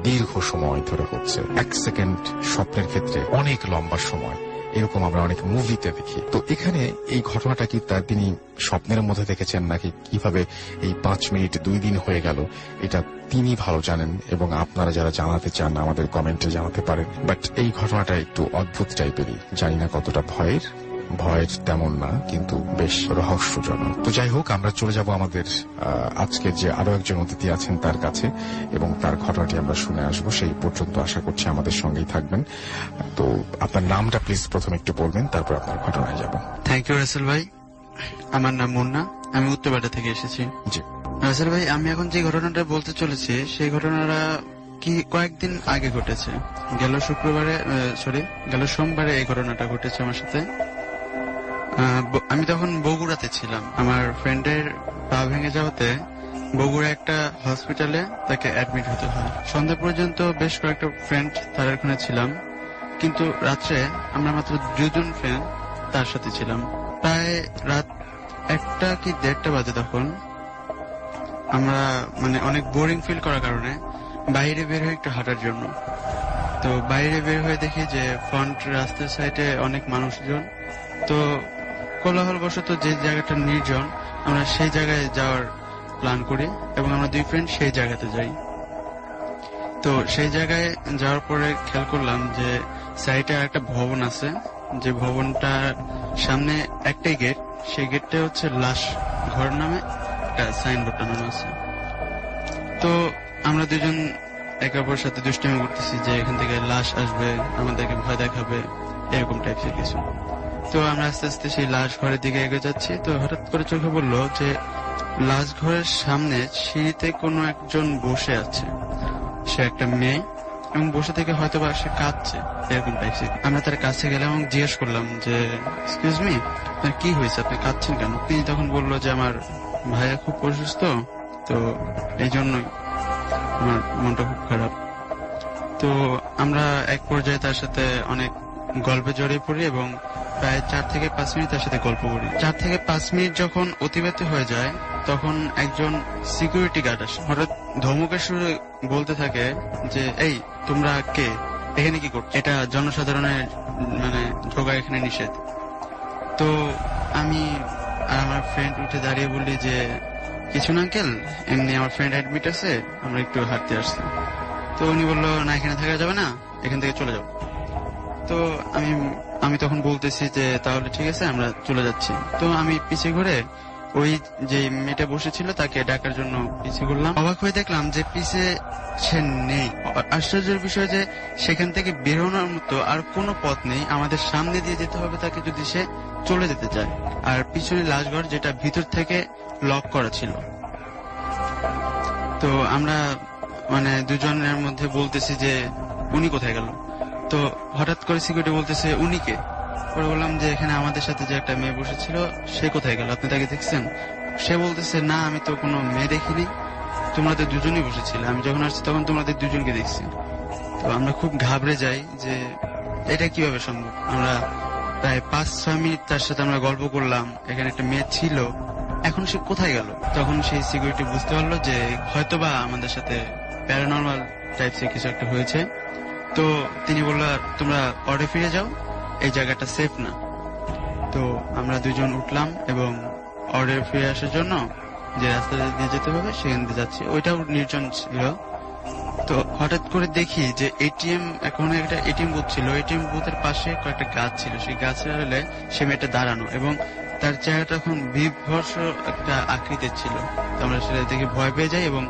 দীর্ঘ সময় ধরে হচ্ছে। 1 সেকেন্ড স্বপ্নের ক্ষেত্রে অনেক লম্বা সময়, এরকম আমরা অনেক মুভিতে দেখি। তো এখানে এই ঘটনাটা কি তিনি স্বপ্নের মধ্যে দেখেছেন নাকি কিভাবে এই 5 মিনিট 2 দিন হয়ে গেল, এটা তিনি ভালো জানেন এবং আপনারা যারা জানাতে চান আমাদের কমেন্টে জানাতে পারেন। বাট এই ঘটনাটা একটু অদ্ভুত টাইপেরই, জানি না কতটা ভয়ের তেমন না, কিন্তু বেশ রহস্যজনক। তো যাই হোক, আমরা চলে যাব আমাদের আজকে যে আরো একজন অতিথি আছেন তার কাছে এবং তার ঘটনাটি আমরা শুনে আসবো। সেই পর্যন্ত আশা করছি আমাদের সঙ্গেই থাকবেন। তো আপনার নামটা প্লিজ প্রথমে একটু বলবেন, তারপর আপনার ঘটনায় যাব। থ্যাংক ইউ রাসেল ভাই। আমার নাম মুন্না, আমি উত্তরপাড়া থেকে এসেছি। জি রাসেল ভাই, আমি এখন যে ঘটনাটা বলতে চলেছি সেই ঘটনাটা কি কয়েকদিন আগে ঘটেছে, গেল সোমবারে এই ঘটনাটা ঘটেছে আমার সাথে। আমি তখন বগুড়াতে ছিলাম। আমার ফ্রেন্ডের পা ভেঙে যাওয়াতে বগুড়া একটা হসপিটালে তাকে অ্যাডমিট হতে হয়। সন্ধ্যা পর্যন্ত বেশ কয়েকটা ফ্রেন্ড তার ওখানে ছিলাম, কিন্তু রাত্রে আমরা মাত্র 2 জন ফ্রেন্ড তার সাথে ছিলাম। প্রায় রাত 1টা কি 1:30 বাজে তখন আমরা অনেক বোরিং ফিল করার কারণে বাইরে বের হয়ে একটু হাঁটার জন্য। তো বাইরে বের হয়ে দেখি যে ফ্রন্ট রাস্তার সাইডে অনেক মানুষজন। তো কোলাহল বশত যে জায়গাটা নির্জন, আমরা সেই জায়গায় যাওয়ার প্ল্যান করি এবং আমরা 2 ফ্রেন্ড সেই জায়গাতে যাই। তো সেই জায়গায় যাওয়ার পরে খেয়াল করলাম যে সাইডে একটা ভবন আছে, যে ভবনটার সামনে একটাই গেট, সেই গেটটা হচ্ছে লাশ ঘর নামে একটা সাইনবোর্ড টানানো আছে। তো আমরা 2 জন একে অপরের সাথে দুষ্টামি করতেছি যে এখান থেকে লাশ আসবে, আমাদেরকে ভয় দেখাবে, এরকম টাইপের কিছু। তো আমরা আস্তে আস্তে সেই লাশ ঘরের দিকে এগিয়ে যাচ্ছি। তো হঠাৎ করে চোখে বললো যে লাশ ঘরের সামনে সিঁড়িতে কোনো একজন বসে আছে, সে একটা মেয়ে, এবং বসে থেকে হয়তো বা সে কাঁদছে, এরকম টাইপের। আমরা তার কাছে গেলাম এবং জিজ্ঞেস করলাম যে এক্সকিউজ মি, আপনার কি হয়েছে, আপনি কাঁদছেন কেন? তিনি তখন বললো যে আমার ভাইয়া খুব অসুস্থ, তো এই জন্যই আমার মনটা খুব খারাপ। তো আমরা এক পর্যায়ে তার সাথে অনেক গল্পে জড়িয়ে পড়ি এবং প্রায় 4 থেকে 5 মিনিট তার সাথে গল্প করি। 4 থেকে 5 মিনিট যখন অতিবাহিত হয়ে যায়, তখন একজন সিকিউরিটি গার্ড আসে। হঠাৎ ধমকের সুরে বলতে থাকে যে এই তোমরা কে, এখানে কি করছো? এটা জনসাধারণের ঢোকা এখানে নিষেধ। তো আমি আর আমার ফ্রেন্ড উঠে দাঁড়িয়ে বলি যে কিছু না আঙ্কেল, এমনি আমার ফ্রেন্ড অ্যাডমিট আছে, আমরা একটু হাঁটতে আসছি। তো উনি বললো না, এখানে থাকা যাবে না, এখান থেকে চলে যাও। তো আমি তখন বলতেছি যে তাহলে ঠিক আছে, আমরা চলে যাচ্ছি। তো আমি পিছিয়ে ঘুরে ওই যে মেয়েটা বসেছিল তাকে ডাকার জন্য পিছিয়ে ঘুরলাম। অবাক হয়ে দেখলাম যে পিছিয়ে সে নেই। আশ্চর্যের বিষয় যে সেখান থেকে বেরোনোর মতো আর কোনো পথ নেই, আমাদের সামনে দিয়ে যেতে হবে তাকে যদি সে চলে যেতে চায়। আর পিছনে লাশঘর, যেটা ভিতর থেকে লক করা ছিল। তো আমরা 2 জনের মধ্যে বলতেছি যে উনি কোথায় গেল? তো হঠাৎ করে সিকিউরিটি বলতেছে উনি কে? পরে বললাম যে এখানে আমাদের সাথে যে একটা মেয়ে বসেছিল, সে কোথায় গেল, আপনি তাকে দেখছেন? সে বলতেছে না, আমি তো কোনো মেয়ে দেখিনি, তোমরা তো 2 জনই বসেছিলে, আমি যখন আসছি তখন তোমাদের 2 জনকে দেখছি। তো আমরা খুব ঘাবড়ে যাই যে এটা কিভাবে সম্ভব। আমরা প্রায় 5-6 মিনিট তার সাথে আমরা গল্প করলাম, এখানে একটা মেয়ে ছিল, এখন সে কোথায় গেল? তখন সেই সিকিউরিটি বুঝতে পারলো যে হয়তোবা আমাদের সাথে প্যারানর্মাল টাইপসের কিছু একটা হয়েছে। তো তিনি বললো তোমরা অর্ডে ফিরে যাও, এই জায়গাটা সেফ না। তো আমরা 2 জন উঠলাম এবং অর্ডে ফিরে আসার জন্য যে রাস্তা দিয়ে যেতে হবে সেখান দিয়ে যাচ্ছি। ওইটাও নির্জন ছিল। তো হঠাৎ করে দেখি যে এখন একটা এটিএম বুথ ছিল, এটিএম বুথের পাশে কয়েকটা গাছ ছিল, সেই গাছের আড়ালে সে মেয়েটা দাঁড়ানো এবং তার চেহারাটা এখন বিভৎস একটা আকৃতির ছিল। তো আমরা সেটা দেখে ভয় পেয়ে যাই এবং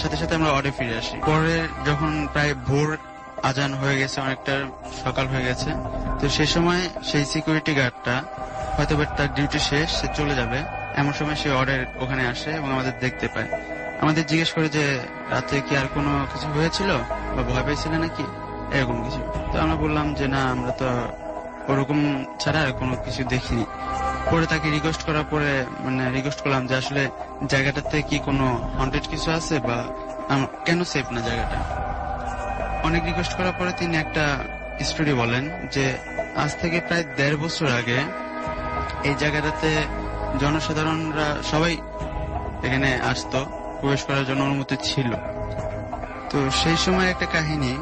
সাথে সাথে আমরা অর্ডে ফিরে আসি। পরে যখন প্রায় ভোর আজান হয়ে গেছে, অনেকটা সকাল হয়ে গেছে, তো সে সময় সেই সিকিউরিটি গার্ডটা হয়তো তার ডিউটি শেষ, সে চলে যাবে, এমন সময় সে অর্ডার ওখানে আসে এবং আমাদের দেখতে পায়। আমাদের জিজ্ঞেস করে যে রাতে কি আর কোনো কিছু হয়েছিল বা ভয় পেয়েছিলে নাকি, এরকম কিছু। তো আমরা বললাম যে না, আমরা তো ওরকম ছাড়া আর কোনো কিছু দেখিনি। পরে তাকে রিকোয়েস্ট করার পরে রিকোয়েস্ট করলাম যে আসলে জায়গাটাতে কি কোনো হন্টেড কিছু আছে বা কেন সেফ না জায়গাটা। অনেক রিকোয়েস্ট করার পরে তিনি একটা স্টোরি বলেন যে আজ থেকে প্রায় 1.5 বছর আগে এই জায়গাটাতে জনসাধারণরা সবাই এখানে আসতো, প্রবেশ করার জন্য অনুমতি ছিল। তো সেই সময় একটা কাহিনী,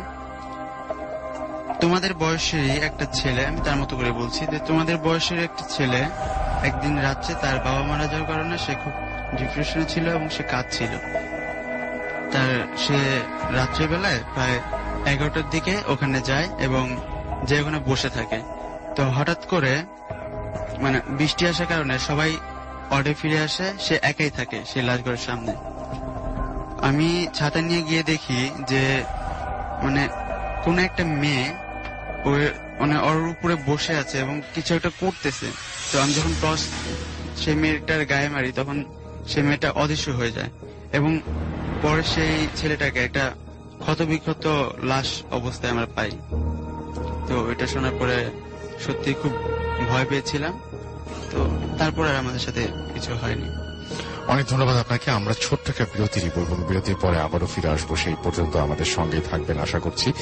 তোমাদের বয়সেরই একটা ছেলে, আমি তার মতো করে বলছি যে তোমাদের বয়সের একটা ছেলে একদিন রাত্রে তার বাবা মারা যাওয়ার কারণে সে খুব ডিপ্রেশনে ছিল এবং সে কাঁদছিল। সে রাত্রেবেলায় প্রায় 11টার দিকে ওখানে যায় এবং যে ওখানে বসে থাকে। তো হঠাৎ করে বৃষ্টি আসার কারণে সবাই অর্ডে ফিরে আসে, সে একাই থাকে সেই লাশঘরের সামনে। আমি ছাতা নিয়ে গিয়ে দেখি যে কোন একটা মেয়ে ওর উপরে বসে আছে এবং কিছু একটা করতেছে। তো আমি যখন টস সেই মেয়েটার গায়ে মারি তখন সেই মেয়েটা অদৃশ্য হয়ে যায় এবং পরে সেই ছেলেটাকে একটা ক্ষতবিক্ষত লাশ অবস্থায় আমরা পাই। তো এটা শোনার পরে সত্যি খুব ভয় পেয়েছিলাম। তো তারপর আর আমাদের সাথে কিছু হয়নি। অনেক ধন্যবাদ আপনাকে। আমরা ছোট্ট একটা বিরতি নিব এবং বিরতির পরে আবারও ফিরে আসবো। সেই পর্যন্ত আমাদের সঙ্গেই থাকবেন আশা করছি।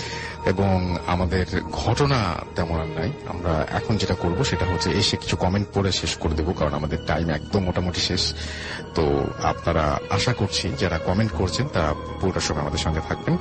এবং আমাদের ঘটনা তেমন আর নাই, আমরা এখন যেটা করব সেটা হচ্ছে এসে কিছু কমেন্ট পড়ে শেষ করে দেবো, কারণ আমাদের টাইম একদম মোটামুটি শেষ। তো আপনারা আশা করছি যারা কমেন্ট করছেন তারা পুরোটা সময় আমাদের সঙ্গে থাকবেন।